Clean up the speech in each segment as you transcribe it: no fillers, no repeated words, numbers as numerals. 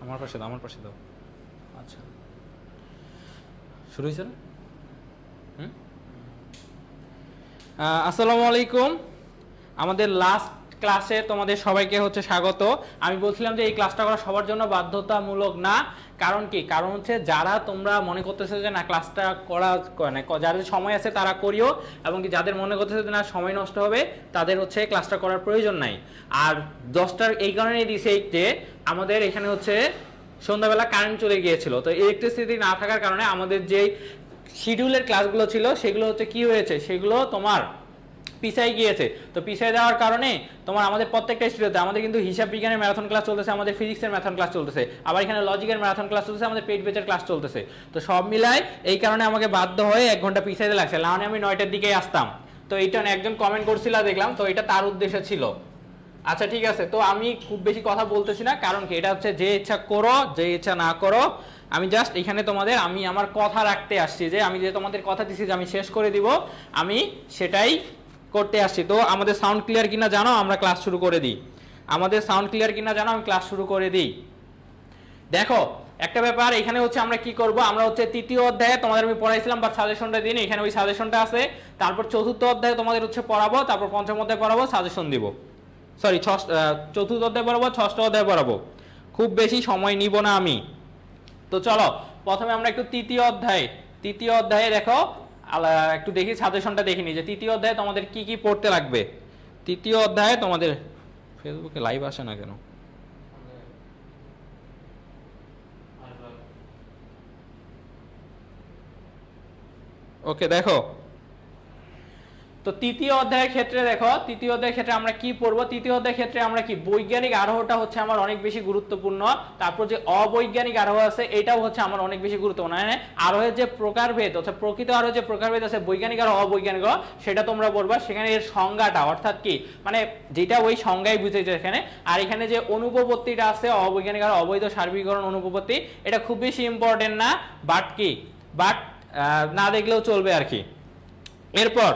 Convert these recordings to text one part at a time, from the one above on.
আমার পাশে দাও, আমার পাশে দাও। আচ্ছা, শুরু হয়েছে না? আসসালামু আলাইকুম। আমাদের লাস্ট ক্লাসে তোমাদের সবাইকে হচ্ছে স্বাগত। আমি বলছিলাম যে এই ক্লাসটা করা সবার জন্য বাধ্যতামূলক না। কারণ কি? কারণ হচ্ছে যারা তোমরা মনে করতেছো যে না ক্লাসটা করা মানে যাদের সময় আছে তারা করিও, এবং কি যাদের মনে করতেছে যে না সময় নষ্ট হবে তাদের হচ্ছে ক্লাসটা করার প্রয়োজন নাই। আর 10টার এই কারণেই দিছে যে আমাদের এখানে হচ্ছে সন্ধ্যাবেলা কারেন্ট চলে গিয়েছিল, তো ইলেকট্রিসিটি না থাকার কারণে আমাদের যেই শিডিউলের ক্লাসগুলো ছিল সেগুলো হচ্ছে কি হয়েছে, সেগুলো তোমার পিছাই গিয়েছে। তো পিছাই যাওয়ার কারণে তোমার আমাদের প্রত্যেকটা স্টুডিওতে আমাদের কিন্তু হিসাব বিজ্ঞানের ম্যারাথন ক্লাস চলতেছে, আমাদের ফিজিক্সের ম্যারাথন ক্লাস চলতেছে, আবার এখানে লজিকের ম্যারাথন ক্লাস চলতেছে, আমাদের পেট বেচের ক্লাস চলতেছে। তো সব মিলাই এই কারণে আমাকে বাধ্য হয়ে 1 ঘন্টা পিছাইতে লাগছে, নাহলে আমি 9টার দিকেই আসতাম। তো এইটা একজন কমেন্ট করছিল দেখলাম, তো এটা তার উদ্দেশ্য ছিল। আচ্ছা ঠিক আছে, তো আমি খুব বেশি কথা বলতেছি না, কারণ কি এটা হচ্ছে যে ইচ্ছা করো যে ইচ্ছা না করো। আমি জাস্ট এখানে তোমাদের আমি আমার কথা রাখতে আসছি, যে আমি যে তোমাদের কথা দিছি যে আমি শেষ করে দিব, আমি সেটাই করতে আসছি। তো আমাদের সাউন্ড ক্লিয়ার কিনা জানো, আমরা ক্লাস শুরু করে দিই। আমাদের সাউন্ড ক্লিয়ার কিনা জানো, আমি ক্লাস শুরু করে দিই। দেখো একটা ব্যাপার, এখানে হচ্ছে আমরা কি করব, আমরা হচ্ছে তৃতীয় অধ্যায়ে তোমাদের আমি পড়াইছিলাম বা সাজেশনটা দিন, এখানে ওই সাজেশনটা আছে। তারপর চতুর্থ অধ্যায়ে তোমাদের হচ্ছে পড়াবো, তারপর পঞ্চম অধ্যায়ে পড়াবো, সাজেশন দিব। সরি, চতুর্থ অধ্যায় পড়াবো, ষষ্ঠ অধ্যায় পড়াবো, খুব বেশি সময় নিব না আমি। তো চলো প্রথমে আমরা একটু তৃতীয় অধ্যায়ে দেখো একটু দেখি সাজেশনটা দেখিনি যে তৃতীয় অধ্যায়ে তোমাদের কি কি পড়তে লাগবে। তৃতীয় অধ্যায়ে তোমাদের ফেসবুকে লাইভ আসে না কেন? ওকে দেখো, তো তৃতীয় অধ্যায়ের ক্ষেত্রে দেখো, তৃতীয় অধ্যায়ের ক্ষেত্রে আমরা কি পড়বো, তৃতীয় অধ্যায়ের ক্ষেত্রে আমরা কি বৈজ্ঞানিক আরোহটা হচ্ছে আমার অনেক বেশি গুরুত্বপূর্ণ। তারপর যে অবৈজ্ঞানিক আরোহ আছে এটাও হচ্ছে আমার অনেক বেশি গুরুত্বপূর্ণ। মানে আরোহের যে প্রকারভেদ, অর্থাৎ প্রকৃত আরোহের যে প্রকারভেদ আছে বৈজ্ঞানিক আর অবৈজ্ঞানিক, সেটা তোমরা পড়বা। সেখানে এর সংজ্ঞাটা অর্থাৎ কি, মানে যেটা ওই সংজ্ঞায় বুঝেছে এখানে। আর এখানে যে অনুপপত্তিটা আছে অবৈজ্ঞানিক আর অবৈধ সার্বিকরণ অনুপপত্তি, এটা খুব বেশি ইম্পর্টেন্ট না, বাট না দেখলেও চলবে আর কি। এরপর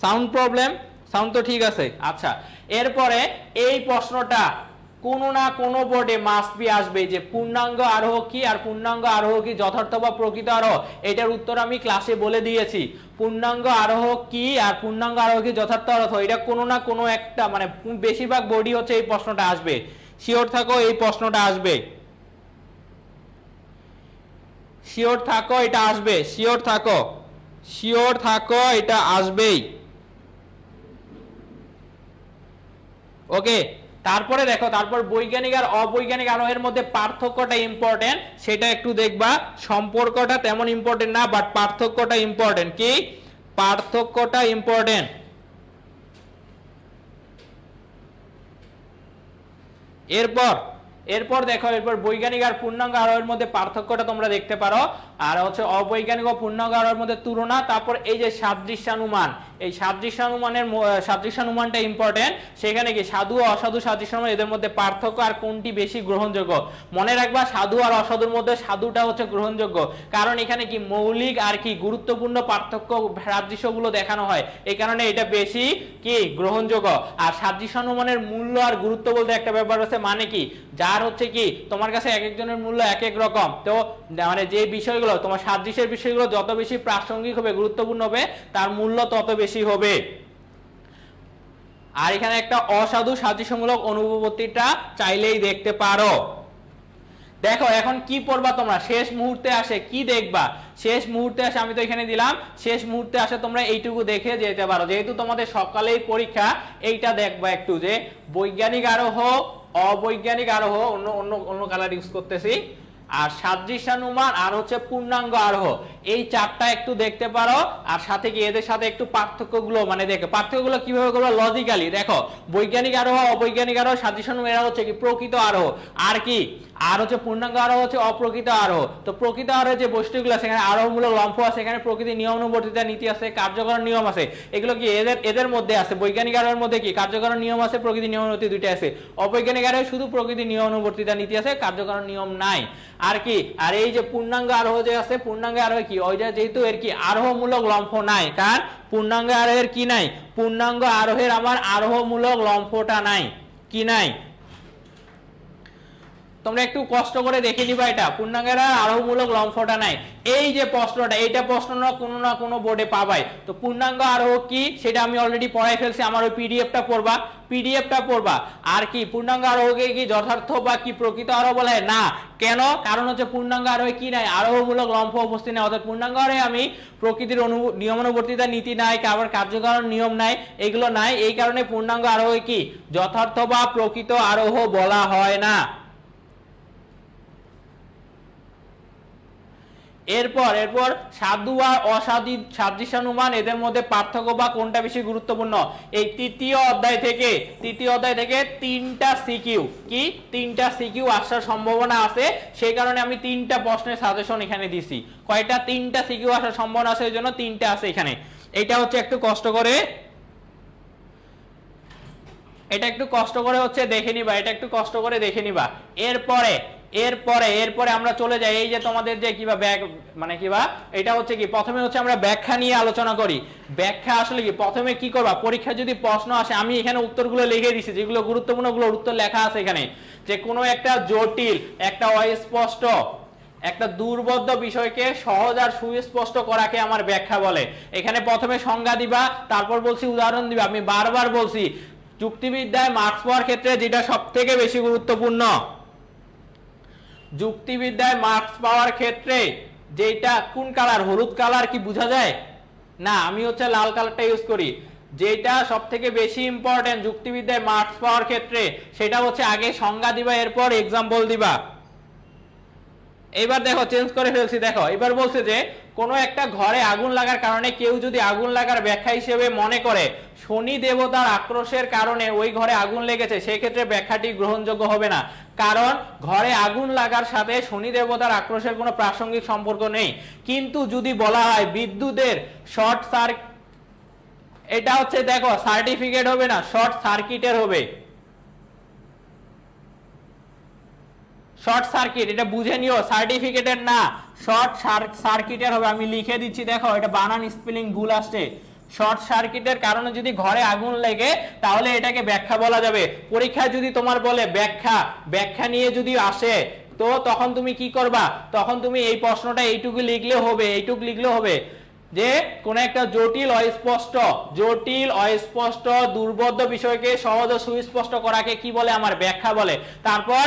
সাউন্ড প্রবলেম, সাউন্ড তো ঠিক আছে। আচ্ছা, এরপরে এই প্রশ্নটা কোনো না কোনো বোর্ডে মাস্ট বি আসবে যে পূর্ণাঙ্গ আরোহ কি, আর পূর্ণাঙ্গ আরোহ কি যথার্থ বা প্রকৃত আরোহ। এটার উত্তর আমি ক্লাসে বলে দিয়েছি। পূর্ণাঙ্গ আরোহ কি আর পূর্ণাঙ্গ আরোহ কি যথার্থ আরোহ, এটা কোনো না কোনো একটা মানে বেশিরভাগ বোর্ডই হচ্ছে এই প্রশ্নটা আসবে। শিওর থাকো এই প্রশ্নটা আসবে, শিওর থাকো এটা আসবে, শিওর থাকো এটা আসবেই। ওকে, তারপরে দেখো, তারপর বৈজ্ঞানিক আর অবৈজ্ঞানিক আরোহের মধ্যে পার্থক্যটা ইম্পর্টেন্ট, সেটা একটু দেখবা। সম্পর্কটা তেমন ইম্পর্টেন্ট না, বাট পার্থক্যটা ইম্পর্টেন্ট। কি পার্থক্যটা ইম্পর্টেন্ট। এরপর দেখো, এরপর বৈজ্ঞানিক আর পূর্ণাঙ্গ আরোহের মধ্যে পার্থক্যটা তোমরা দেখতে পারো, আর হচ্ছে অবৈজ্ঞানিক ও পূর্ণাঙ্গ আরোহের মধ্যে তুলনা। তারপর এই যে সাদৃশ্যানুমান, এই সাদৃশ্যানুমানটা ইম্পর্টেন্ট। সেখানে কি সাধু ও অসাধু সাদৃশ্যানুমান, এদের মধ্যে পার্থক্য আর কোনটি বেশি গ্রহণযোগ্য। মনে রাখবা সাধু আর অসাধুর মধ্যে সাধুটা হচ্ছে গ্রহণযোগ্য, কারণ এখানে কি মৌলিক আর কি গুরুত্বপূর্ণ পার্থক্য সাদৃশ্যগুলো দেখানো হয়, এই কারণে এটা বেশি কি গ্রহণযোগ্য। আর সাদৃশ্যানুমানের মূল্য আর গুরুত্ব বলতে একটা ব্যাপার আছে, মানে কি যার হচ্ছে কি তোমার কাছে এক একজনের মূল্য এক এক রকম। তো মানে যে বিষয়গুলো তোমার সাদৃশ্যের বিষয়গুলো যত বেশি প্রাসঙ্গিক হবে, গুরুত্বপূর্ণ হবে, তার মূল্য তত বেশি হবে। আর এখানে একটা অসাধু সাদৃশ্যমূলক অনুপপত্তিটা চাইলেই দেখতে পারো। দেখো এখন কি পড়বা তোমরা, শেষ মুহূর্তে আসে কি দেখবা, শেষ মুহূর্তে আসে আমি তো এখানে দিলাম, শেষ মুহূর্তে আসে তোমরা এইটুকু দেখে যেতে পারো, যেহেতু তোমাদের সকালেই পরীক্ষা। এইটা দেখবা একটু যে বৈজ্ঞানিক আরোহ, অবৈজ্ঞানিক আরোহ, অন্য অন্য অন্য কালার ইউজ করতেছি, আর সাদৃশ্যানুমান আর হচ্ছে পূর্ণাঙ্গ আরোহ, এই চারটা একটু দেখতে পারো। আর সাথে কি এদের সাথে একটু পার্থক্যগুলো মানে দেখো, পার্থক্যগুলো কিভাবে করবো লজিক্যালি। দেখো বৈজ্ঞানিক আরোহ, অবৈজ্ঞানিক আরোহ, সাদৃশ্যানুমান এরা হচ্ছে কি প্রকৃত আরোহ, আর কি আর হচ্ছে পূর্ণাঙ্গ আরোহ হচ্ছে অপ্রকৃত আরোহ। তো প্রকৃত আরোহের যে বস্তুগুলো আছে সেখানে আরোহমূলক লম্ফ আছে, এখানে প্রকৃতি নিয়মানুবর্তিতা নীতি আছে, কার্যকরণ নিয়ম আছে, এগুলো কি এদের মধ্যে আছে। বৈজ্ঞানিক আরোহের মধ্যে কি কার্যকরণ নিয়ম আছে, প্রকৃতি নিয়মানুবর্তিতা দুইটা আছে। অবৈজ্ঞানিক আরোহে শুধু প্রকৃতি নিয়মানুবর্তিতা নীতি আছে, কার্যকরণ নিয়ম নাই। আর কি আর এই যে পূর্ণাঙ্গ আরোহ যে আছে, পূর্ণাঙ্গ আরোহ কি ওইটা যেহেতু এর কি আরোহমূলক লম্ফ নাই, কার পূর্ণাঙ্গ আরোহের কি নাই, পূর্ণাঙ্গ আরোহের আমার আরোহমূলক লম্ফটা নাই, কি নাই। তোমরা একটু কষ্ট করে দেখে নিবা, এটা পূর্ণাঙ্গের আর আরোহমূলক লম্ফটা নাই। এই যে প্রশ্নটা, এইটা প্রশ্ন না কোনো বোর্ডে পাবাই। তো পূর্ণাঙ্গ আরোহ কি সেটা আমি অলরেডি পড়াই ফেলছি, আমার ওই পিডিএফটা পড়বা। আর কি পূর্ণাঙ্গ আরোহকে কি যথার্থ বা কি প্রকৃত আরোহ বলা হয় না? কেন? কারণ হচ্ছে পূর্ণাঙ্গ আরোহে কি নাই, আরোহমূলক লম্ফ উপস্থিত নাই। অর্থাৎ পূর্ণাঙ্গ আরোহে আমি প্রকৃতির নিয়মানুবর্তিতা নীতি নাই, আবার কার্যকারণ নিয়ম নাই, এগুলো নাই। এই কারণে পূর্ণাঙ্গ আরোহে কি যথার্থ বা প্রকৃত আরোহ বলা হয় না। এরপর সাধু আর সাদৃশ্যানুমান, এদের মধ্যে পার্থক্য বা কোনটা বেশি গুরুত্বপূর্ণ। এই তৃতীয় অধ্যায় থেকে তিনটা সিকিউ আসার সম্ভাবনা আছে। সেই কারণে আমি তিনটা প্রশ্নের সাজেশন এখানে দিছি। কয়টা? তিনটা সিকিউ আসার সম্ভাবনা আছে, এই জন্য তিনটা আছে এখানে। এটা হচ্ছে একটু কষ্ট করে হচ্ছে দেখে নিবা। এরপরে আমরা চলে যাই এই যে তোমাদের যে এটা হচ্ছে কি, প্রথমে হচ্ছে আমরা ব্যাখ্যা নিয়ে আলোচনা করি। ব্যাখ্যা আসলে কি, প্রথমে কি করবা, পরীক্ষা যদি প্রশ্ন আসে, আমি এখানে উত্তরগুলো লিখে দিছি, যেগুলো গুরুত্বপূর্ণ ওগুলোর উত্তর লেখা আছে এখানে। যে কোনো একটা জটিল, একটা অস্পষ্ট, একটা দুর্বোধ্য বিষয়কে সহজ আর সুস্পষ্ট করাকে আমার ব্যাখ্যা বলে। এখানে প্রথমে সংজ্ঞা দিবা, তারপর বলছি উদাহরণ দিবা। আমি বারবার বলছি, যুক্তিবিদ্যায় মার্কস পাওয়ার ক্ষেত্রে যেটা সবথেকে বেশি গুরুত্বপূর্ণ, যুক্তিবিদ্যায় মার্কস পাওয়ার ক্ষেত্রে যেটা, কোন কালার? হলুদ কালার কি বোঝা যায় না? আমি হচ্ছে লাল কালারটা ইউজ করি। যেটা সবথেকে বেশি ইম্পর্টেন্ট যুক্তিবিদ্যায় মার্কস পাওয়ার ক্ষেত্রে, সেটা হচ্ছে আগে সংজ্ঞা দিবা, এরপর এক্সাম্পল দিবা। এবার দেখো চেঞ্জ করে ফেলছি। দেখো এবার বলছে যে কোনো একটা ঘরে আগুন লাগার কারণে কেউ যদি আগুন লাগার ব্যাখ্যা হিসেবে মনে করে শনি দেবতার আক্রোশের কারণে ওই ঘরে আগুন লেগেছে, সেই ক্ষেত্রে ব্যাখ্যাটি গ্রহণযোগ্য হবে না। কারণ ঘরে আগুন লাগার সাথে শনি দেবতার আক্রোশের কোনো প্রাসঙ্গিক সম্পর্ক নেই। কিন্তু যদি বলা হয় বিদ্যুতের শর্ট সার্কিট, এটা হচ্ছে দেখো সার্টিফিকেট হবে না, শর্ট সার্কিটের হবে। শর্ট সার্কিট, এটা বুঝে নিও, সার্টিফিকেটের না, শর্ট সার্কিটের হবে। আমি লিখে দিচ্ছি, দেখো এটা বানান স্পেলিং ভুল আসছে। শর্ট সার্কিটের কারণে যদি ঘরে আগুন লেগে, তাহলে এটাকে ব্যাখ্যা বলা যাবে। পরীক্ষায় যদি তোমার বলে ব্যাখ্যা নিয়ে যদি আসে, তো তখন তুমি কি করবা? তখন তুমি এই প্রশ্নটা এইটুকু লিখলে হবে যে কোন একটা জটিল অস্পষ্ট দুর্বোধ্য বিষয়কে সহজ ও সুস্পষ্ট করাকে কি বলে? আমার ব্যাখ্যা বলে। তারপর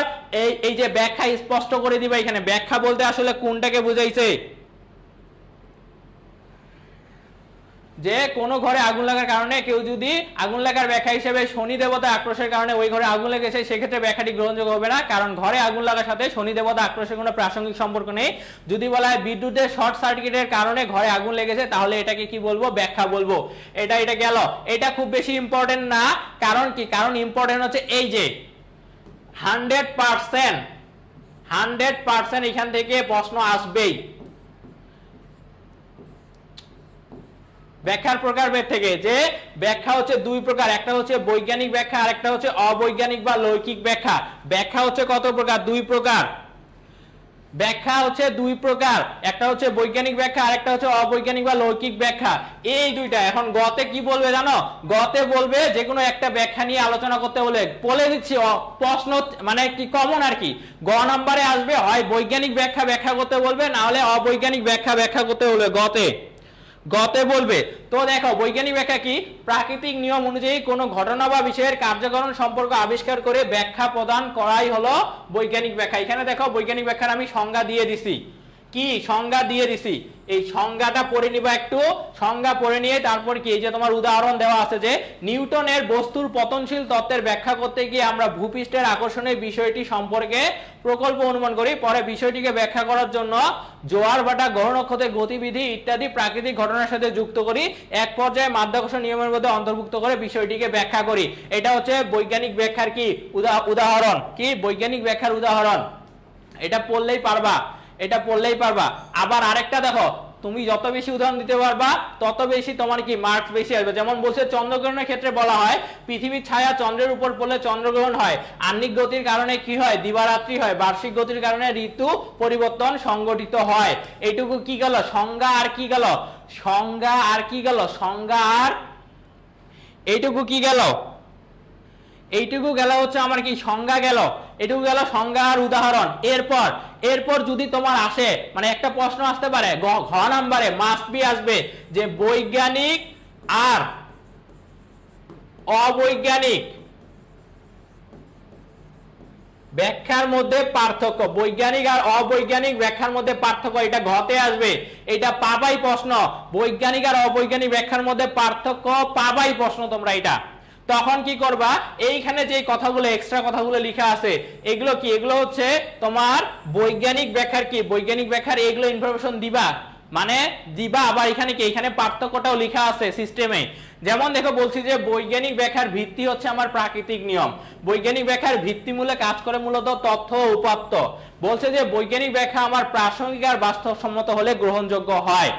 এই যে ব্যাখ্যা স্পষ্ট করে দিবা। এখানে ব্যাখ্যা বলতে আসলে কোনটাকে বুঝাইছে? যে কোনো ঘরে আগুন লাগার কারণে কেউ যদি আগুন লাগার ব্যাখ্যা হিসেবে শনি দেবতা আক্রোশের কারণে ওই ঘরে আগুন লেগেছে, সেক্ষেত্রে ব্যাখ্যাটি গ্রহণযোগ্য হবে না, কারণ ঘরে আগুন লাগার সাথে শনি দেবতা আক্রোশের কোনো প্রাসঙ্গিক সম্পর্ক নেই। যদি বলা হয় বিদ্যুতের শর্ট সার্কিটের কারণে ঘরে আগুন লেগেছে, তাহলে এটাকে কি বলবো? ব্যাখ্যা বলবো। এটা গেল। এটা খুব বেশি ইম্পর্টেন্ট না। কারণ কি? কারণ ইম্পর্টেন্ট হচ্ছে এই যে 100% এখান থেকে প্রশ্ন আসবেই ব্যাখ্যার প্রকারভেদ থেকে। যে ব্যাখ্যা হচ্ছে দুই প্রকার, একটা হচ্ছে বৈজ্ঞানিক ব্যাখ্যা, আর একটা হচ্ছে অবৈজ্ঞানিক বা লৌকিক ব্যাখ্যা। ব্যাখ্যা হচ্ছে কত প্রকার? দুই প্রকার। ব্যাখ্যা হচ্ছে দুই প্রকার, একটা হচ্ছে বৈজ্ঞানিক ব্যাখ্যা, আর একটা হচ্ছে অবৈজ্ঞানিক বা লৌকিক ব্যাখ্যা। এই দুইটা। এখন গতে কি বলবে জানো? গতে বলবে যে কোনো একটা ব্যাখ্যা নিয়ে আলোচনা করতে বলে দিচ্ছি। প্রশ্ন মানে কি কমন আর কি, গ নাম্বারে আসবে, হয় বৈজ্ঞানিক ব্যাখ্যা করতে বলবে, না হলে অবৈজ্ঞানিক ব্যাখ্যা করতে বলবে গতে বলবে। তো দেখো বৈজ্ঞানিক ব্যাখ্যা কি? প্রাকৃতিক নিয়ম অনুযায়ী কোনো ঘটনা বা বিষয়ের কার্যকারণ সম্পর্ক আবিষ্কার করে ব্যাখ্যা প্রদান করাই হলো বৈজ্ঞানিক ব্যাখ্যা। এখানে দেখো বৈজ্ঞানিক ব্যাখ্যার আমি সংজ্ঞা দিয়ে দিছি। কি সংজ্ঞা দিয়ে দিছি? এই সংজ্ঞাটা পড়ে নিবা একটু। সংজ্ঞা পড়ে নিয়ে তারপর কি, এই যে তোমার উদাহরণ দেওয়া আছে যে নিউটনের বস্তুর পতনশীল তত্ত্বের ব্যাখ্যা করতে গিয়ে আমরা ভূপৃষ্ঠের আকর্ষণের বিষয়টি সম্পর্কে প্রকল্প অনুমান করি। পরে বিষয়টিকে ব্যাখ্যা করার জন্য জোয়ার ভাটা, গ্রহ নক্ষত্রের গতিবিধি ইত্যাদি প্রাকৃতিক ঘটনার সাথে যুক্ত করি, এক পর্যায়ে মাধ্যাকর্ষণ নিয়মের মধ্যে অন্তর্ভুক্ত করে বিষয়টিকে ব্যাখ্যা করি। এটা হচ্ছে বৈজ্ঞানিক ব্যাখ্যার কি উদাহরণ। কি বৈজ্ঞানিক ব্যাখ্যার উদাহরণ? এটা পড়লেই পারবা। আবার আরেকটা দেখো, তুমি যত বেশি উদাহরণ দিতে পারবা তত বেশি তোমার কি মার্কস বেশি আসবে। যেমন বলছে চন্দ্রগ্রহণের ক্ষেত্রে বলা হয় পৃথিবীর ছায়া চন্দ্রের উপর পড়লে চন্দ্রগ্রহণ হয়, আহ্নিক গতির কারণে কি হয়? দিবারাত্রি হয়, বার্ষিক গতির কারণে ঋতু পরিবর্তন সংঘটিত হয়। এইটুকু কি গেল? সংজ্ঞা আর এইটুকু কি গেল? এইটুকু গেল হচ্ছে আমার কি সংজ্ঞা গেল, এটুকু গেল সংজ্ঞা আর উদাহরণ। এরপর যদি তোমার আসে মানে একটা প্রশ্ন আসতে পারে ঘ নাম্বারে মাস্ট বি আসবে যে বৈজ্ঞানিক আর অবৈজ্ঞানিক ব্যাখ্যার মধ্যে পার্থক্য, বৈজ্ঞানিক আর অবৈজ্ঞানিক ব্যাখ্যার মধ্যে পার্থক্য, এটা ঘতে আসবে, এটা পাবাই প্রশ্ন। বৈজ্ঞানিক আর অবৈজ্ঞানিক ব্যাখ্যার মধ্যে পার্থক্য পাবাই প্রশ্ন তোমরা এটা। তখন কি করবা, এইখানে যে কথাগুলো এক্সট্রা কথাগুলো লেখা আছে এগুলো কি, এগুলো হচ্ছে তোমার বৈজ্ঞানিক ব্যাখ্যার কি, বৈজ্ঞানিক ব্যাখ্যার এগুলো ইনফরমেশন দিবা, মানে দিবা। আবার এখানে কি, এখানে পার্থক্যটাও লেখা আছে সিস্টেমে। যেমন দেখো বলছি যে বৈজ্ঞানিক ব্যাখ্যার ভিত্তি হচ্ছে আমার প্রাকৃতিক নিয়ম, বৈজ্ঞানিক ব্যাখ্যার ভিত্তিমূলে কাজ করে মূলত তথ্য ও উপাত্ত। বলছে যে বৈজ্ঞানিক ব্যাখ্যা আমার প্রাসঙ্গিক আর বাস্তবসম্মত হলে গ্রহণযোগ্য হয়।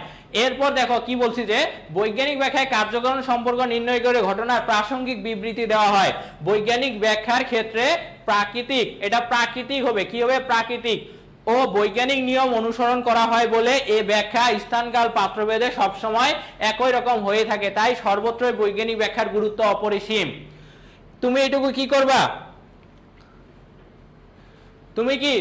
এরপর দেখো কি বলছি যে বৈজ্ঞানিক ব্যাখ্যায় কার্যকারণ সম্পর্ক নির্ণয় করে ঘটনার প্রাসঙ্গিক বিবৃতি দেওয়া হয়। বৈজ্ঞানিক ব্যাখ্যার ক্ষেত্রে প্রাকৃতিক, এটা প্রাকৃতিক হবে, কি হবে, প্রাকৃতিক ও বৈজ্ঞানিক নিয়ম অনুসরণ করা হয় বলে এই ব্যাখ্যা স্থানকাল পাত্রভেদে সবসময় একই রকম হয়ে থাকে, তাই সর্বত্রই বৈজ্ঞানিক ব্যাখ্যার গুরুত্ব অপরিসীম। তুমি এটুকু কি করবা,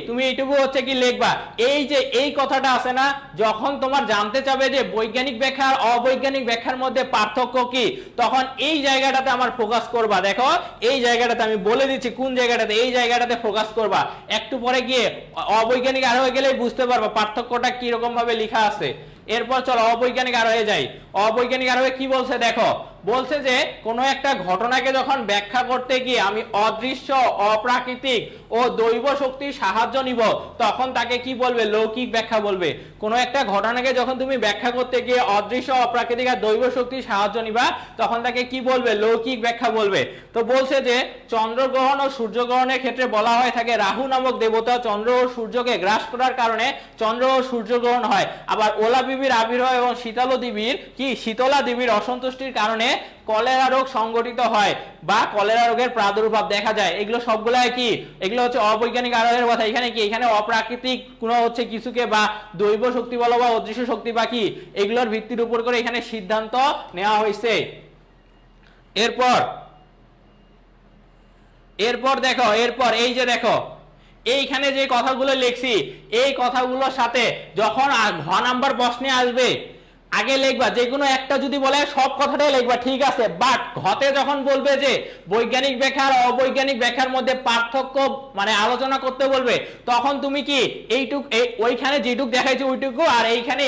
তুমি এইটুকু হচ্ছে কি লিখবা, এই যে এই কথাটা আছে না, যখন তোমার জানতে চাবে যে বৈজ্ঞানিক ব্যাখ্যা আর অবৈজ্ঞানিক ব্যাখ্যার মধ্যে পার্থক্য কি, তখন এই জায়গাটাতে আমার ফোকাস করবা। দেখো এই জায়গাটাতে আমি বলে দিচ্ছি কোন জায়গাটাতে, এই জায়গাটাতে ফোকাস করবা। একটু পরে গিয়ে অবৈজ্ঞানিক আর হয়ে গেলেই বুঝতে পারবা পার্থক্যটা কি রকম ভাবে লেখা আছে। এরপর চলো অবৈজ্ঞানিক আর হয়ে যাই। অবৈজ্ঞানিক আর হয়ে কি বলছে দেখো, বলছে যে কোনো একটা ঘটনাকে যখন ব্যাখ্যা করতে গিয়ে আমি অদৃশ্য, অপ্রাকৃতিক ও দৈব শক্তির সাহায্য নিব, তখন তাকে কি বলবে, লৌকিক ব্যাখ্যা বলবে। কোনো একটা ঘটনাকে যখন তুমি ব্যাখ্যা করতে গিয়ে অদৃশ্য, অপ্রাকৃতিক আর দৈব শক্তির সাহায্য নিবা, তখন তাকে কি বলবে, লৌকিক ব্যাখ্যা বলবে। তো বলছে যে চন্দ্রগ্রহণ ও সূর্যগ্রহণের ক্ষেত্রে বলা হয়ে থাকে রাহু নামক দেবতা চন্দ্র ও সূর্যকে গ্রাস করার কারণে চন্দ্র ও সূর্যগ্রহণ হয়। আবার ওলা বিবির আবির্ভাব এবং শীতলা দেবীর অসন্তুষ্টির কারণে কলেরা রোগ সংগঠিত হয় বা কলেরা রোগের প্রাদুর্ভাব দেখা যায়। এগুলো সবগুলাই কি, এগুলো হচ্ছে অবৈজ্ঞানিক আরোহের কথা। এখানে কি, এখানে অপ্রাকৃতিক কোনো হচ্ছে কিছুকে বা দৈব শক্তি বলো বা অদৃশ্য শক্তি বা কি, এগুলোর ভিত্তির উপর করে এখানে সিদ্ধান্ত নেওয়া হয়েছে। এরপর দেখো, এরপর এই যে দেখো এইখানে যে কথাগুলো লিখছি, এই কথাগুলোর সাথে যখন ঘ নাম্বার প্রশ্নে আসবে আগে লিখবা, যে কোনো একটা যদি বলে সব কথাটাই লিখবা, ঠিক আছে। বাট ঘতে যখন বলবে যে বৈজ্ঞানিক ব্যাখ্যা আর অবৈজ্ঞানিক ব্যাখ্যার মধ্যে পার্থক্য মানে আলোচনা করতে বলবে, তখন তুমি কি এইটুক ওইখানে যেটুক দেখাইছে ওইটুকু আর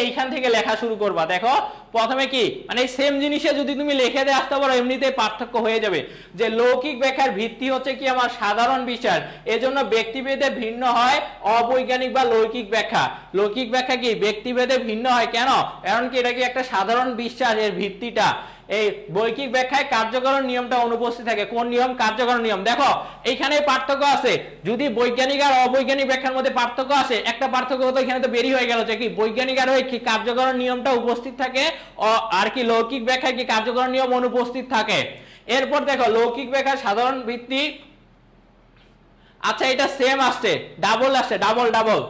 এইখান থেকে লেখা শুরু করবা। দেখো প্রথমে কি মানে সেম জিনিসে যদি তুমি লিখে দিয়ে আসতে পারো এমনিতে পার্থক্য হয়ে যাবে। যে লৌকিক ব্যাখ্যার ভিত্তি হচ্ছে কি আমার সাধারণ বিচার, এজন্য ব্যক্তিভেদে ভিন্ন হয় অবৈজ্ঞানিক বা লৌকিক ব্যাখ্যা। লৌকিক ব্যাখ্যা কি ব্যক্তিভেদে ভিন্ন হয় কেন, কারণ কি এটা কি একটা সাধারণ বিশ্বাস, এর ভিত্তিটা। এই বৈজ্ঞানিক ব্যাখ্যায় কার্যকরণ নিয়মটা অনুপস্থিত থাকে। কোন নিয়ম, কার্যকরণ নিয়ম। দেখো এইখানে পার্থক্য আছে, যদি বৈজ্ঞানিক আর অবৈজ্ঞানিক ব্যাখ্যার মধ্যে পার্থক্য আছে, একটা পার্থক্য তো এখানে তো বেরিয়ে হয়ে গেল যে কি বৈজ্ঞানিক আর কি কার্যকরণ নিয়মটা উপস্থিত থাকে আর কি লৌকিক ব্যাখ্যায় কি কার্যকরণ নিয়ম অনুপস্থিত থাকে। এরপর দেখো লৌকিক ব্যাখ্যার সাধারণ ভিত্তি, আচ্ছা এটা সেম আসছে, ডাবল আসছে, ডাবল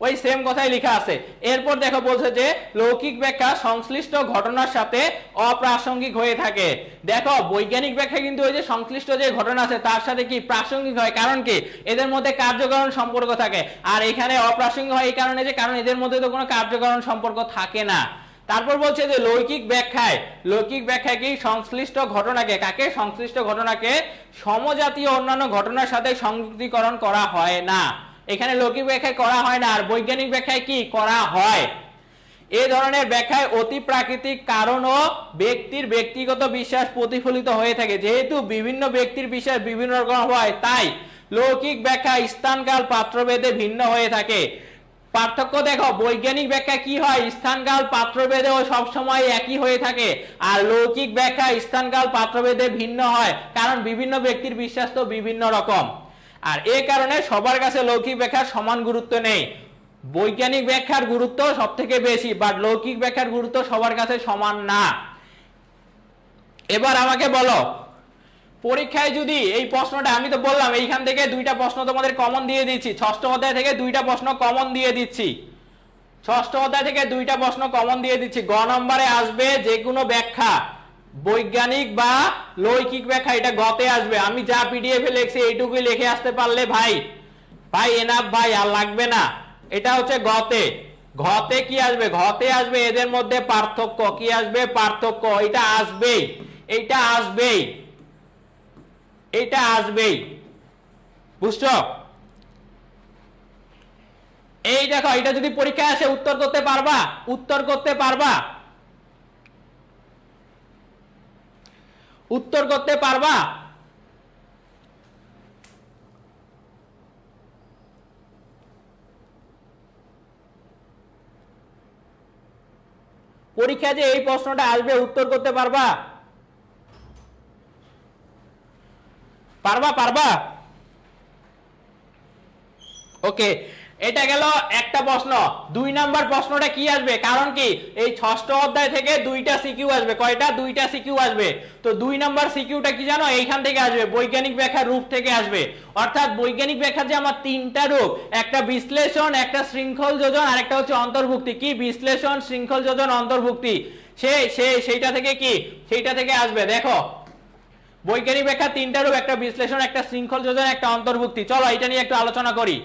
ওই সেম কথাই লেখা আছে। এরপর দেখো বলছে যে লৌকিক ব্যাখ্যা সংশ্লিষ্ট ঘটনার সাথে অপ্রাসঙ্গিক হয়ে থাকে। দেখো বৈজ্ঞানিক ব্যাখ্যা কিন্তু ওই যে সংশ্লিষ্ট যে ঘটনা আছে তার সাথে কি প্রাসঙ্গিক হয়, কারণ কি এদের মধ্যে কার্যকারণ সম্পর্ক থাকে। আর এখানে অপ্রাসঙ্গিক হয় এই কারণে যে কারণ এদের মধ্যে তো কোনো কার্যকারণ সম্পর্ক থাকে না। তারপর বলছে যে লৌকিক ব্যাখ্যায় কি সংশ্লিষ্ট ঘটনাকে, কাকে, সংশ্লিষ্ট ঘটনাকে সমজাতীয় অন্যান্য ঘটনার সাথে সংযুক্তিকরণ করা হয় না। এখানে লৌকিক ব্যাখ্যায় করা হয় না, আর বৈজ্ঞানিক ব্যাখ্যায় কি করা হয়। এই ধরনের ব্যাখ্যায় অতি প্রাকৃতিক কারণ ও ব্যক্তির ব্যক্তিগত বিশ্বাস প্রতিফলিত হয়ে থাকে। যেহেতু বিভিন্ন ব্যক্তির বিশ্বাস বিভিন্ন রকম হয়, তাই লৌকিক ব্যাখ্যা স্থানকাল পাত্রভেদে ভিন্ন হয়ে থাকে। পার্থক্য দেখো, বৈজ্ঞানিক ব্যাখ্যা কি হয়, স্থানকাল পাত্রভেদে সবসময় একই হয়ে থাকে, আর লৌকিক ব্যাখ্যা স্থানকাল পাত্রভেদে ভিন্ন হয়, কারণ বিভিন্ন ব্যক্তির বিশ্বাস তো বিভিন্ন রকম। আর এই কারণে সবার কাছে লৌকিক ব্যাখ্যার সমান গুরুত্ব নেই। বৈজ্ঞানিক ব্যাখ্যার গুরুত্ব সব থেকে বেশি, বাট লৌকিক ব্যাখ্যার গুরুত্ব সবার কাছে সমান না। এবার আমাকে বলো, পরীক্ষায় যদি এই প্রশ্নটা, আমি তো বললাম এইখান থেকে দুইটা প্রশ্ন তোমাদের কমন দিয়ে দিচ্ছি, ষষ্ঠ অধ্যায় থেকে দুইটা প্রশ্ন কমন দিয়ে দিচ্ছি, গ নম্বরে আসবে যে কোনো ব্যাখ্যা বৈজ্ঞানিক বা লৈখিক ব্যাখ্যা, এটা গতে আসবে। আমি যা পিডিএফ এ লিখছি এইটুকুই লিখে আসতে পারলে ভাই ভাই এনাফ ভাই, আর লাগবে না। এটা হচ্ছে গতে। ঘতে কি আসবে? ঘতে আসবে এদের মধ্যে পার্থক্য। কি আসবে? পার্থক্য। এটা আসবেই, এটা আসবেই, এটা আসবেই। বুঝছো? এই দেখো, এটা যদি পরীক্ষায় আসে উত্তর করতে পারবা? উত্তর করতে পারবা? উত্তর করতে পারবা? পরীক্ষা যে এই প্রশ্নটা আসবে উত্তর করতে পারবা? পারবা? পারবা? ওকে, এটা গেল একটা প্রশ্ন। 2 নাম্বার প্রশ্নটা কি আসবে? কারণ কি এই 6ষ্ঠ অধ্যায় থেকে 2টা সিকিউ আসবে। কয়টা? 2টা সিকিউ আসবে। তো 2 নাম্বার সিকিউটা কি জানো? এইখান থেকে আসবে, বৈজ্ঞানিক ব্যাখ্যার রূপ থেকে আসবে। অর্থাৎ বৈজ্ঞানিক ব্যাখ্যার যে আমার 3টা রূপ, একটা বিশ্লেষণ, একটা শৃঙ্খল যোজন, আর একটা হচ্ছে অন্তর্ভুক্তি। কি? বিশ্লেষণ, শৃঙ্খল যোজন, অন্তর্ভুক্তি। সেইটা থেকে কি? সেইটা থেকে আসবে। দেখো, বৈজ্ঞানিক ব্যাখ্যা 3টা রূপ, একটা বিশ্লেষণ, একটা শৃঙ্খল যোজন, একটা অন্তর্ভুক্তি। চলো এটা নিয়ে একটু আলোচনা করি।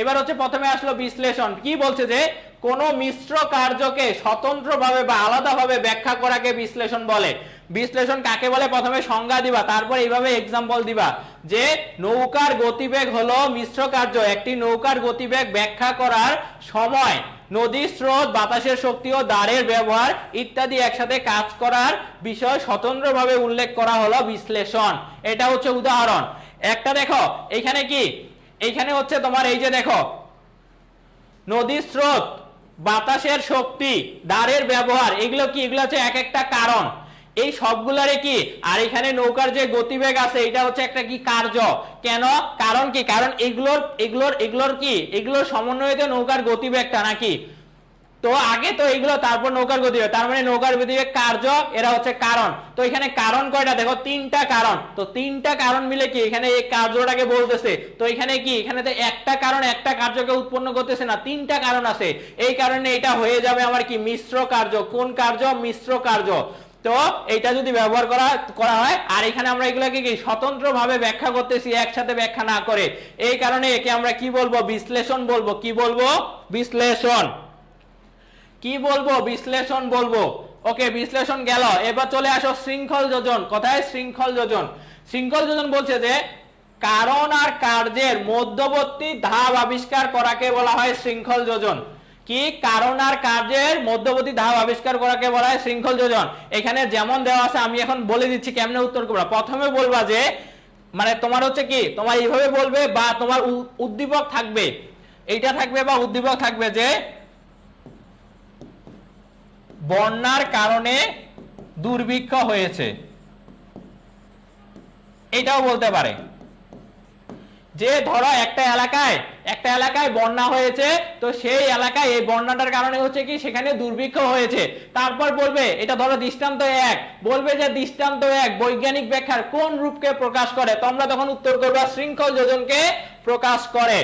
এবার হচ্ছে প্রথমে আসলো বিশ্লেষণ। কি বলছে? যে কোন মিশ্র কার্যকে স্বতন্ত্রভাবে বা আলাদাভাবে ব্যাখ্যা করাকে বিশ্লেষণ বলে। বিশ্লেষণ কাকে বলে প্রথমে সংজ্ঞা দিবা, তারপর এইভাবে এক্সাম্পল দিবা যে নৌকার গতিবেগ হলো মিশ্র কার্য। একটি নৌকার গতিবেগ ব্যাখ্যা করার সময় নদীর স্রোত, বাতাসের শক্তি ও দাঁড়ের ব্যবহার ইত্যাদি একসাথে কাজ করার বিষয় স্বতন্ত্রভাবে উল্লেখ করা হলো বিশ্লেষণ। এটা হচ্ছে উদাহরণ একটা। দেখো এখানে কি, এইখানে হচ্ছে তোমার এই যে দেখো, নদীর স্রোত, বাতাসের শক্তি, দাঁড়ের ব্যবহার, এগুলো কি? এগুলো হচ্ছে এক একটা কারণ। এই সবগুলারে কি, আর এখানে নৌকার যে গতিবেগ আছে এটা হচ্ছে একটা কি? কার্য। কেন? কারণ কি? কারণ এগুলোর কি? এগুলোর সমন্বয়ে নৌকার গতিবেগটা নাকি? তো আগে তো এগুলো, তারপর নৌকার গতিবেগ, তার মানে নৌকার গতিবেগ কার্য, এরা হচ্ছে কারণ। তো এখানে কারণ কয়টা? দেখো 3টা কারণ। তো 3টা কারণ মিলে কি এখানে এই কার্যটাকে বলতেছে। তো এখানে কি, এখানে তো একটা কারণ একটা কার্যকে উৎপন্ন করতেছে না, 3টা কারণ আছে। এই কারণে এটা হয়ে যাবে আমার কি? মিশ্র কার্য। কোন কার্য? মিশ্র কার্য। তো এটা যদি ব্যবহার করা হয়, আর এখানে আমরা এগুলোকে কি স্বতন্ত্রভাবে ব্যাখ্যা করতেছি, একসাথে ব্যাখ্যা না করে, এই কারণে একে আমরা কি বলবো? বিশ্লেষণ বলবো। কি বলবো? বিশ্লেষণ। কি বলবো? বিশ্লেষণ বলবো। ওকে, বিশ্লেষণ গেল। এবার চলে আসো শৃঙ্খল যোজন। কোথায়? শৃঙ্খল যোজন। শৃঙ্খল যোজন বলছে যে কারণ আর কার্যের মধ্যবর্তী ধাপ আবিষ্কার করাকে বলা হয় শৃঙ্খল যোজন। কি? কারণ আর কার্যের মধ্যবর্তী ধাপ আবিষ্কার করাকে বলা হয় শৃঙ্খল যোজন। এখানে যেমন দেওয়া আছে আমি এখন বলে দিচ্ছি কেমনে উত্তর করবা। প্রথমে বলবা যে, মানে তোমার হচ্ছে কি, তোমার এইভাবে বলবে বা তোমার উদ্দীপক থাকবে, এইটা থাকবে বা উদ্দীপক থাকবে যে বন্যার কারণে দুর্ভিক্ষ হয়েছে। এটাও বলতে পারে যে ধরো একটা এলাকায় বন্যা হয়েছে, তো সেই এলাকায় এই বন্যাটার কারণে হচ্ছে কি সেখানে দুর্ভিক্ষ হয়েছে। তারপর বলবে, এটা ধরো দৃষ্টান্ত 1, বলবে যে দৃষ্টান্ত 1 বৈজ্ঞানিক ব্যাখ্যার কোন রূপকে প্রকাশ করে? তোমরা তখন উত্তর করবা শৃঙ্খল যোজনকে প্রকাশ করে।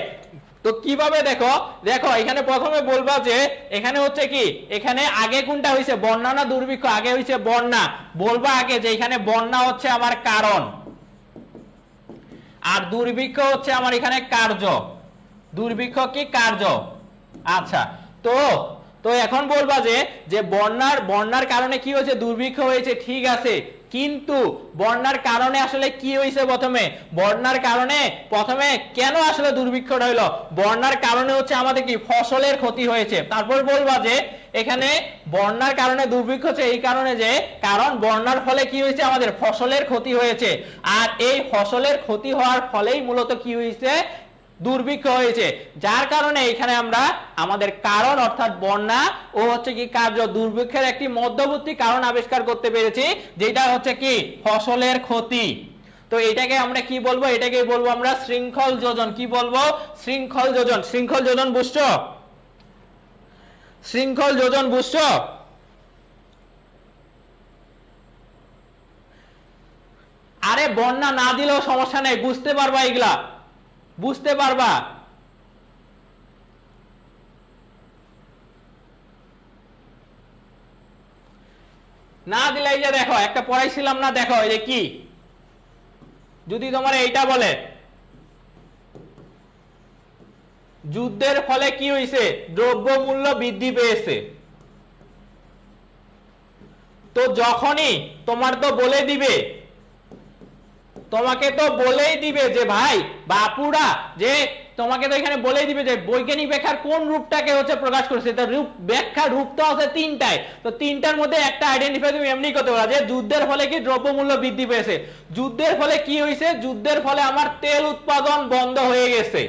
তো কিভাবে? দেখো দেখো এখানে প্রথমে বলবা যে এখানে হচ্ছে কি, এখানে আগে কোনটা হয়েছে? বন্যা না দুর্ভিক্ষ? আগে হয়েছে বন্যা। বলবা আগে যে এখানে বন্যা হচ্ছে আমার কারণ, আর দুর্ভিক্ষ হচ্ছে আমার এখানে কার্য। দুর্ভিক্ষ কি? কার্য। আচ্ছা, তো তো এখন বলবা যে বন্যার কারণে কি হয়েছে? দুর্ভিক্ষ হয়েছে, ঠিক আছে, কিন্তু বন্যার কারণে আসলে কি হয়েছে? বন্যার কারণে প্রথমে কেন আসলে দুর্ভিক্ষটা হইলো? বন্যার কারণে হচ্ছে আমাদের কি? ফসলের ক্ষতি হয়েছে। তারপর বলবা যে এখানে বন্যার কারণে দুর্ভিক্ষ হচ্ছে এই কারণে যে, কারণ বন্যার ফলে কি হয়েছে? আমাদের ফসলের ক্ষতি হয়েছে, আর এই ফসলের ক্ষতি হওয়ার ফলেই মূলত কি হয়েছে? দুর্ভিক্ষ হয়েছে। যার কারণে এখানে আমরা আমাদের কারণ অর্থাৎ বন্যা ও হচ্ছে কি কার্য, দুর্ভিক্ষের একটি মধ্যবর্তী কারণ আবিষ্কার করতে পেরেছি, যেটা হচ্ছে কি? ফসলের ক্ষতি। তো এটাকে আমরা কি বলবো? এটাকে বলবো আমরা শৃঙ্খল যোজন। কি বলবো? শৃঙ্খল যোজন। শৃঙ্খল যোজন বুঝছো? শৃঙ্খল যোজন বুঝছো? আরে বন্যা না দিলেও সমস্যা নেই, বুঝতে পারবা, এগুলা বুঝতে পারবা। না দিলে এই যে দেখো একটা পড়াইছিলাম না, দেখো এই যে কি, যদি তোমার এইটা বলে যুদ্ধের ফলে কি হয়েছে, দ্রব্যমূল্য বৃদ্ধি পেয়েছে, তো যখনই তোমার তো বলে দিবে, তোমাকে তো বলেই দিবে যে ভাই বাপুরা, যে তোমাকে তো এখানে বলেই দিবে যে বৈজ্ঞানিক ব্যাখ্যার কোন রূপটাকে হচ্ছে প্রকাশ করেছে, তো রূপ ব্যাখ্যা রূপ তো আছে তিনটায়, তো তিনটার মধ্যে একটা আইডেন্টিফাই তুমি এমনি করতে পারো যে যুদ্ধের ফলে কি দ্রব্যমূল্য বৃদ্ধি পেয়েছে, যুদ্ধের ফলে কি হয়েছে, যুদ্ধের ফলে আমার তেল উৎপাদন বন্ধ হয়ে গেছে,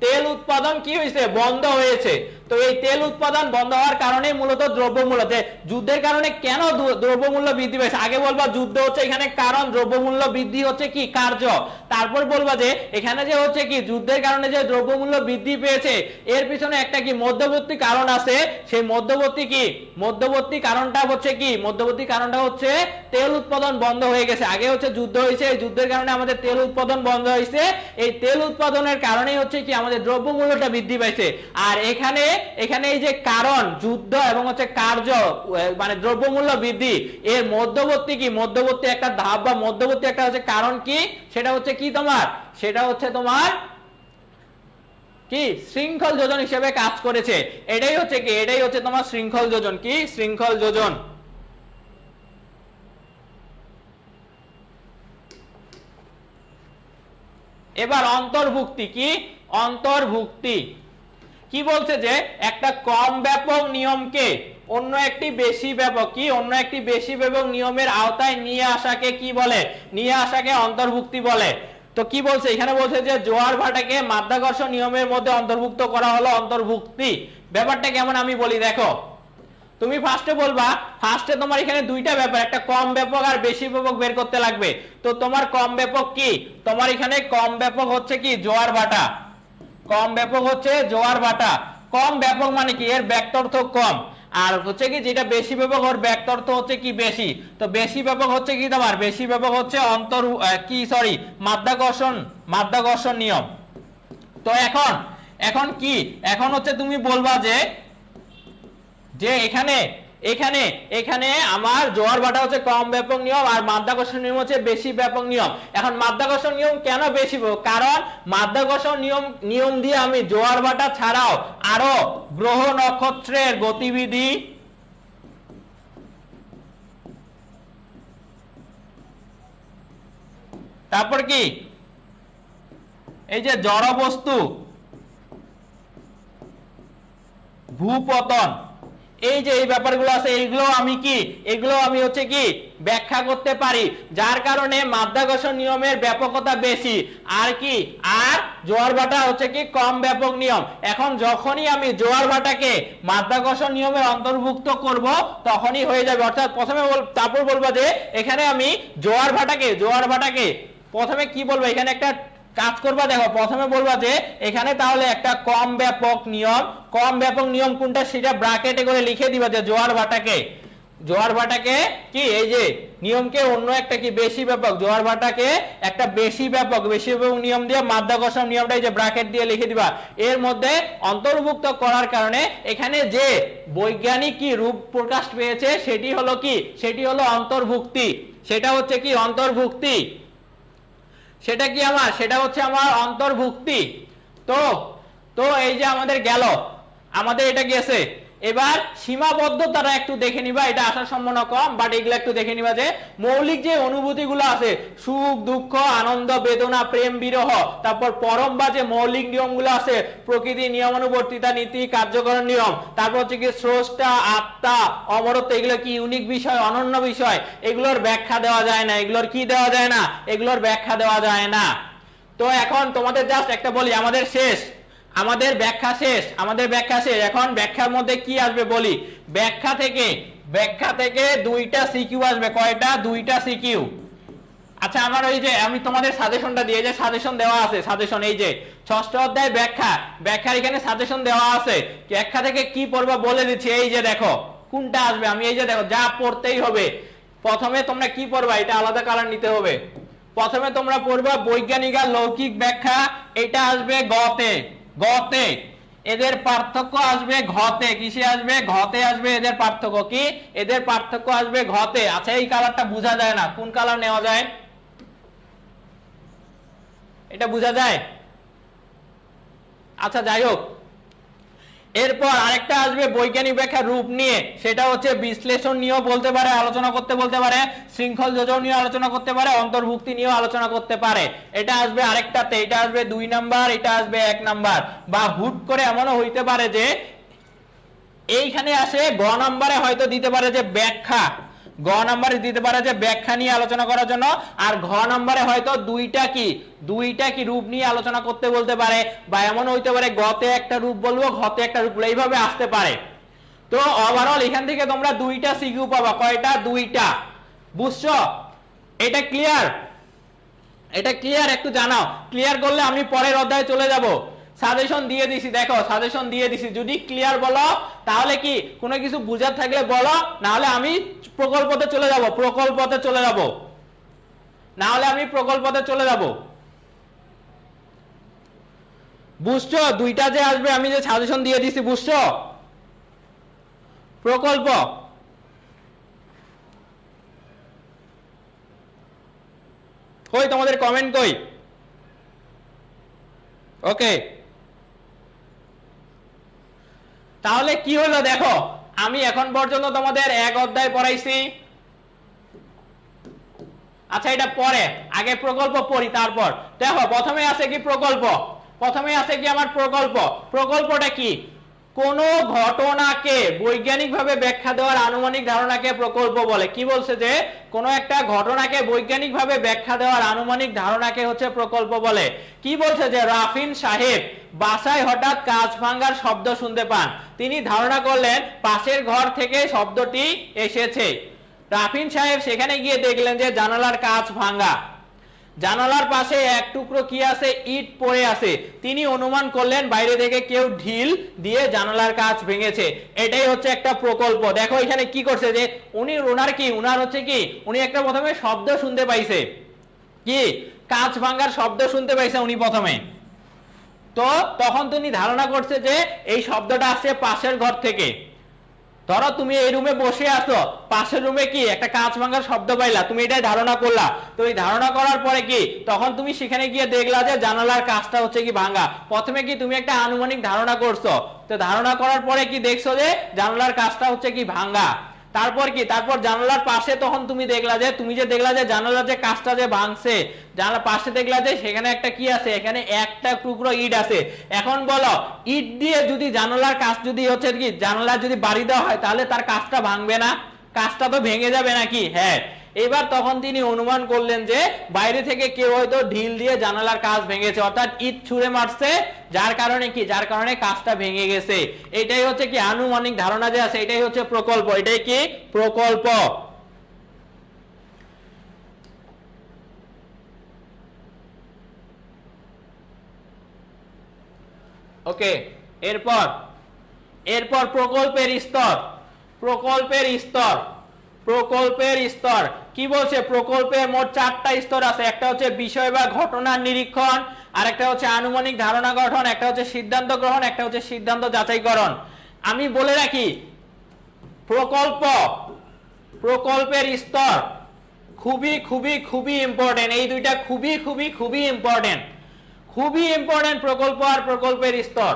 তেল উৎপাদন কি হয়েছে, বন্ধ হয়েছে, তো এই তেল উৎপাদন বন্ধ হওয়ার কারণে মূলত দ্রব্যমূল্য, যুদ্ধের কারণে কেন দ্রব্যমূল্য বৃদ্ধি পেয়েছে, আগে বলবা যুদ্ধ হচ্ছে এখানে কারণ, দ্রব্যমূল্য বৃদ্ধি হচ্ছে কি কার্য, তারপর বলবা যে এখানে যে হচ্ছে কি যুদ্ধের কারণে যে দ্রব্যমূল্য বৃদ্ধি পেয়েছে এর পিছনে একটা কি মধ্যবর্তী কারণ আছে, সেই মধ্যবর্তী কি মধ্যবর্তী কারণটা হচ্ছে কি, মধ্যবর্তী কারণটা হচ্ছে তেল উৎপাদন বন্ধ হয়ে গেছে, আগে হচ্ছে যুদ্ধ হয়েছে, এই যুদ্ধের কারণে আমাদের তেল উৎপাদন বন্ধ হয়েছে, এই তেল উৎপাদনের কারণেই হচ্ছে কি আমাদের দ্রব্যমূল্যটা বৃদ্ধি পাইছে, আর এখানে এই যে কারণ যুদ্ধ এবং হচ্ছে কার্য মানে দ্রব্যমূল্য বৃদ্ধি, এর মধ্যবর্তী কি, মধ্যবর্তী একটা ধাপ বা মধ্যবর্তী একটা হচ্ছে কারণ কি, সেটা হচ্ছে কি তোমার, সেটা হচ্ছে তোমার কি শৃঙ্খল যোজন হিসেবে কাজ করেছে, এটাই হচ্ছে কি, এটাই হচ্ছে তোমার শৃঙ্খল যোজন, কি শৃঙ্খল যোজন। এবার অন্তর্ভুক্তি, কি অন্তর্ভুক্তি, কি বলছে যে একটা কম ব্যাপক নিয়মকে অন্য একটি বেশি ব্যাপক, কি অন্য একটি বেশি ব্যাপক নিয়মের আওতায় নিয়ে আসাকে কি বলে, নিয়ে আসাকে অন্তর্ভুক্তি বলে, তো কি বলছে এখানে, বলছে যে জোয়ার ভাটাকে মাধ্যাকর্ষণ নিয়মের মধ্যে অন্তর্ভুক্ত করা হলো অন্তর্ভুক্তি, ব্যাপারটা কেমন আমি বলি, দেখো তুমি ফার্স্টে বলবা, ফার্স্টে তোমার এখানে দুইটা ব্যাপার, একটা কম ব্যাপক আর বেশি ব্যাপক বের করতে লাগবে, তো তোমার কম ব্যাপক কি, তোমার এখানে কম ব্যাপক হচ্ছে কি জোয়ার ভাটা, কম ব্যাপক হচ্ছে জোয়ার ভাটা, কম ব্যাপক মানে কি এর ব্যাক্তার্থ কম, আর হচ্ছে কি যেটা বেশি ব্যাপক ওর ব্যাক্তার্থ হচ্ছে কি বেশি, তো বেশি ব্যাপক হচ্ছে কি তোমার, বেশি ব্যাপক হচ্ছে মাধ্যাকর্ষণ নিয়ম। তো এখন কি, এখন হচ্ছে তুমি বলবা যে এখানে এখানে এখানে আমার জোয়ার ভাটা হচ্ছে কম ব্যাপক নিয়ম আর মাধ্যাকর্ষণ নিয়ম হচ্ছে বেশি ব্যাপক নিয়ম। এখন মাধ্যাকর্ষণ নিয়ম কেন বেশি ব্যাপক, কারণ মাধ্যাকর্ষণ নিয়ম দিয়ে আমি জোয়ার ভাটা ছাড়াও আরো গ্রহ নক্ষত্রের গতিবিধি, তারপর কি এই যে জড় বস্তু, ভূপতন, এই যে এই ব্যাপারগুলো আছে এগুলো আমি হচ্ছে কি ব্যাখ্যা করতে পারি, যার কারণে মাধ্যাকর্ষণ নিয়মের ব্যাপকতা বেশি আর কি, আর জোয়ার ভাটা হচ্ছে কি কম ব্যাপক নিয়ম। এখন যখনই আমি জোয়ার ভাটাকে মাধ্যাকর্ষণ নিয়মের অন্তর্ভুক্ত করব তখনই হয়ে যাবে, অর্থাৎ প্রথমে তারপর বলবো যে এখানে আমি জোয়ার ভাটাকে প্রথমে কি বলবো, এখানে একটা কাজ করবা, দেখো প্রথমে বলবা যে এখানে তাহলে একটা কম ব্যাপক নিয়ম কোনটা সেটা ব্র্যাকেটে করে লিখে দিবা, যে জোয়ার ভাটাকে কি এই যে নিয়মকে অন্য একটা কি বেশি ব্যাপক, জোয়ার ভাটাকে একটা বেশি ব্যাপক নিয়ম দিয়ে মাধ্যাকর্ষণ নিয়মটা এই যে ব্র্যাকেট দিয়ে লিখে দিবা, এর মধ্যে অন্তর্ভুক্ত করার কারণে এখানে যে বৈজ্ঞানিক কি রূপ প্রকাশ পেয়েছে সেটি হলো কি, সেটি হলো অন্তর্ভুক্তি, সেটা হচ্ছে কি অন্তর্ভুক্তি, সেটা কি আমার, সেটা হচ্ছে আমার অন্তর্ভুক্তি। তো এই যে আমাদের গেল, আমাদের এটা গেছে, এবার সীমাবদ্ধতাটা একটু দেখে নিবা, এটা আসার সম্ভাবনা কম, বাট এগুলো একটু দেখে নিবা যে মৌলিক যে অনুভূতিগুলো আছে, সুখ দুঃখ আনন্দ বেদনা প্রেম বিরহ, তারপর পরম বা যে মৌলিক নিয়মগুলো আছে, প্রকৃতি নিয়মানুবর্তিতা নীতি কার্যকরণ নিয়ম, তারপর হচ্ছে কি স্রষ্টা আত্মা অমরত্ব, এগুলো কি ইউনিক বিষয় অনন্য বিষয়, এগুলোর ব্যাখ্যা দেওয়া যায় না, এগুলোর কি দেওয়া যায় না, এগুলোর ব্যাখ্যা দেওয়া যায় না। তো এখন তোমাদের জাস্ট একটা বলি, আমাদের ব্যাখ্যা শেষ, এখন ব্যাখ্যার মধ্যে কি আসবে বলি, ব্যাখ্যা থেকে দুইটা সিকিউ আসবে, কয়টা, দুইটা সিকিউ। আচ্ছা আমার ওই যে আমি তোমাদের সাজেশনটা দিয়ে, যে সাজেশন দেওয়া আছে, সাজেশন এই যে ষষ্ঠ অধ্যায় ব্যাখ্যার এখানে সাজেশন দেওয়া আছে, ব্যাখ্যা থেকে কি পড়বা বলে দিচ্ছি, এই যে দেখো কোনটা আসবে, আমি এই যে দেখো যা পড়তেই হবে, প্রথমে তোমরা কি পড়বা, এটা আলাদা কালার নিতে হবে, প্রথমে তোমরা পড়বা বৈজ্ঞানিক আর লৌকিক ব্যাখ্যা, এটা আসবে গতে, এদের পার্থক্য আসবে ঘতে, কিসে আসবে? ঘতে আসবে এদের পার্থক্য। কি এদের পার্থক্য আসবে ঘতে। আচ্ছা এই কালারটা বোঝা যায় না, কোন কালার নেওয়া যায়? এটা বোঝা যায়? আচ্ছা যাই হোক, এরপর আরেকটা আসবে বৈজ্ঞানিক ব্যাখ্যা রূপ নিয়ে, সেটা হচ্ছে বিশ্লেষণ নিয়েও বলতে পারে, আলোচনা করতে বলতে পারে, শৃঙ্খল যোজন নিয়ে আলোচনা করতে পারে, অন্তর্ভুক্তি নিয়েও আলোচনা করতে পারে। এটা আসবে আরেকটাতে, এটা আসবে 2 নাম্বার, এটা আসবে 1 নাম্বার। বা হুট করে এমনও হইতে পারে যে এইখানে আসে গ নাম্বারে হয়তো দিতে পারে যে ব্যাখ্যা, গ নাম্বারে দিতে পারে যে ব্যাখ্যা নিয়ে আলোচনা করার জন্য, আর ঘ নাম্বারে হয়তো দুইটা কি রূপ নিয়ে আলোচনা করতে বলতে পারে, বা এমন হইতে পারে গতে একটা রূপ বলবো, ঘতে একটা রূপ বলবো, এইভাবে আসতে পারে। তো ওভারঅল এখান থেকে তোমরা 2টা সিকিউ পাবা। কয়টা? 2টা। বুঝছো? এটা ক্লিয়ার? এটা ক্লিয়ার? একটু জানাও। ক্লিয়ার করলে আমি পরের অধ্যায়ে চলে যাব। সাজেশন দিয়ে দিছি, দেখো সাজেশন দিয়ে দিছি। যদি ক্লিয়ার বলো তাহলে কি কোনো কিছু বুঝার থাকলে বলো, না হলে আমি প্রকল্পতে চলে যাব, প্রকল্পতে চলে যাব, না হলে আমি প্রকল্পতে চলে যাব। বুঝছো? 2টা যে আসবে আমি যে সাজেশন দিয়ে দিছি, বুঝছো? প্রকল্প। কই তোমাদের কমেন্ট কই? ওকে, তাহলে কি হলো দেখো, আমি এখন পর্যন্ত তোমাদের 1 অধ্যায় পড়াইছি। আচ্ছা এটা পরে, আগে প্রকল্প পড়ি তারপর। দেখো প্রথমে আছে কি প্রকল্প, প্রথমে আছে কি আমার প্রকল্প। প্রকল্পটা কি? কোন ঘটনাকে বৈজ্ঞানিকভাবে ব্যাখ্যা দেওয়ার আনুমানিক ধারণাকে প্রকল্প বলে। কি বলছে যে কোন একটা ঘটনাকে বৈজ্ঞানিকভাবে ব্যাখ্যা দেওয়ার আনুমানিক ধারণাকে হচ্ছে প্রকল্প বলে। কি বলছে যে রাফিন সাহেব বাসায় হঠাৎ কাঁচ ভাঙার শব্দ শুনতে পান, তিনি ধারণা করলেন পাশের ঘর থেকে শব্দটি এসেছে। রাফিন সাহেব সেখানে গিয়ে দেখলেন যে জানালার কাঁচ ভাঙা, জানালার পাশে এক টুকরো কি আছে? ইট পড়ে আছে। তিনি অনুমান করলেন বাইরে থেকে কেউ ঢিল দিয়ে জানালার কাঁচ ভেঙেছে। এটাই হচ্ছে একটা প্রকল্প। দেখো এখানে কি করছে যে উনার হচ্ছে কি উনি একটা প্রথমে শব্দ শুনতে পাইছে, কি কাঁচ ভাঙার শব্দ শুনতে পাইছে উনি প্রথমে। তো তখন তিনি ধারণা করছে যে এই শব্দটা আসছে পাশের ঘর থেকে। ধরো তুমি এই রুমে বসে আছো, পাশের রুমে কি একটা কাঁচ ভাঙার শব্দ পাইলা, তুমি এটাই ধারণা করলা। তো এই ধারণা করার পরে কি তখন তুমি সেখানে গিয়ে দেখলা যে জানালার কাঁচটা হচ্ছে কি ভাঙা। প্রথমে কি তুমি একটা আনুমানিক ধারণা করছো, তো ধারণা করার পরে কি দেখছো যে জানালার কাঁচটা হচ্ছে কি ভাঙা। তারপর কি, তারপর জানালার পাশে তখন তুমি দেখলা যে জানালার যে কাঁচটা যে ভাঙছে, জানালার পাশে দেখলা যে সেখানে একটা কি আছে, এখানে একটা টুকরো ইট আছে। এখন বলো ইট দিয়ে যদি জানালার কাঁচ যদি হচ্ছে কি জানালা যদি বাড়ি দেওয়া হয় তাহলে তার কাঁচটা ভাঙবে না? কাঁচটা তো ভেঙে যাবে নাকি? হ্যাঁ। এবার তখন তিনি অনুমান করলেন যে বাইরে থেকে কেউ হয়তো ঢিল দিয়ে জানালার কাঁচ ভেঙেছে, অর্থাৎ ইট ছুঁড়ে মারছে, যার কারণে কাঁচটা ভেঙে গেছে। এটাই হচ্ছে কি আনুমানিক ধারণা যে আছে, এটাই হচ্ছে প্রকল্প। এটাই কি প্রকল্প। ওকে, এরপর প্রকল্পের স্তর। প্রকল্পের স্তর কি বলছে? প্রকল্পের মোট 4টা স্তর আছে। একটা হচ্ছে বিষয় বা ঘটনার নিরীক্ষণ, আরেকটা হচ্ছে আনুমানিক ধারণা গঠন, একটা হচ্ছে সিদ্ধান্ত গ্রহণ, একটা হচ্ছে সিদ্ধান্ত যাচাইকরণ। আমি বলে রাখি প্রকল্পের স্তর খুবই খুবই খুবই ইম্পর্টেন্ট। এই দুইটা খুবই খুবই খুবই ইম্পর্টেন্ট, খুবই ইম্পর্টেন্ট, প্রকল্প আর প্রকল্পের স্তর।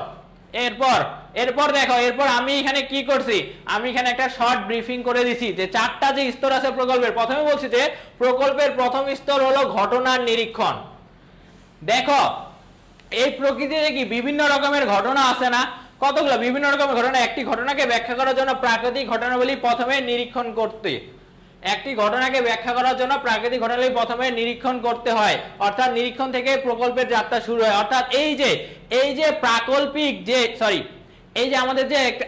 এরপর দেখো, এরপর আমি এখানে কি করছি, আমি এখানে একটা শর্ট ব্রিফিং করে দিছি যে 4টা যে স্তর আছে প্রকল্পের। প্রথমে বলছি যে প্রকল্পের প্রথম স্তর হলো ঘটনার নিরীক্ষণ। দেখো এই প্রকৃতিতে কি বিভিন্ন রকমের ঘটনা আছে না? কতগুলো বিভিন্ন রকমের ঘটনা। একটি ঘটনাকে ব্যাখ্যা করার জন্য প্রাকৃতিক ঘটনাবলী প্রথমে নিরীক্ষণ করতে, একটি ঘটনাকে ব্যাখ্যা করার জন্য প্রাকৃতিক ঘটনাবলী প্রথমে নিরীক্ষণ করতে হয়, অর্থাৎ নিরীক্ষণ থেকে প্রকল্পের যাত্রা শুরু হয়। অর্থাৎ এই যে প্রাকল্পিক যে এই যে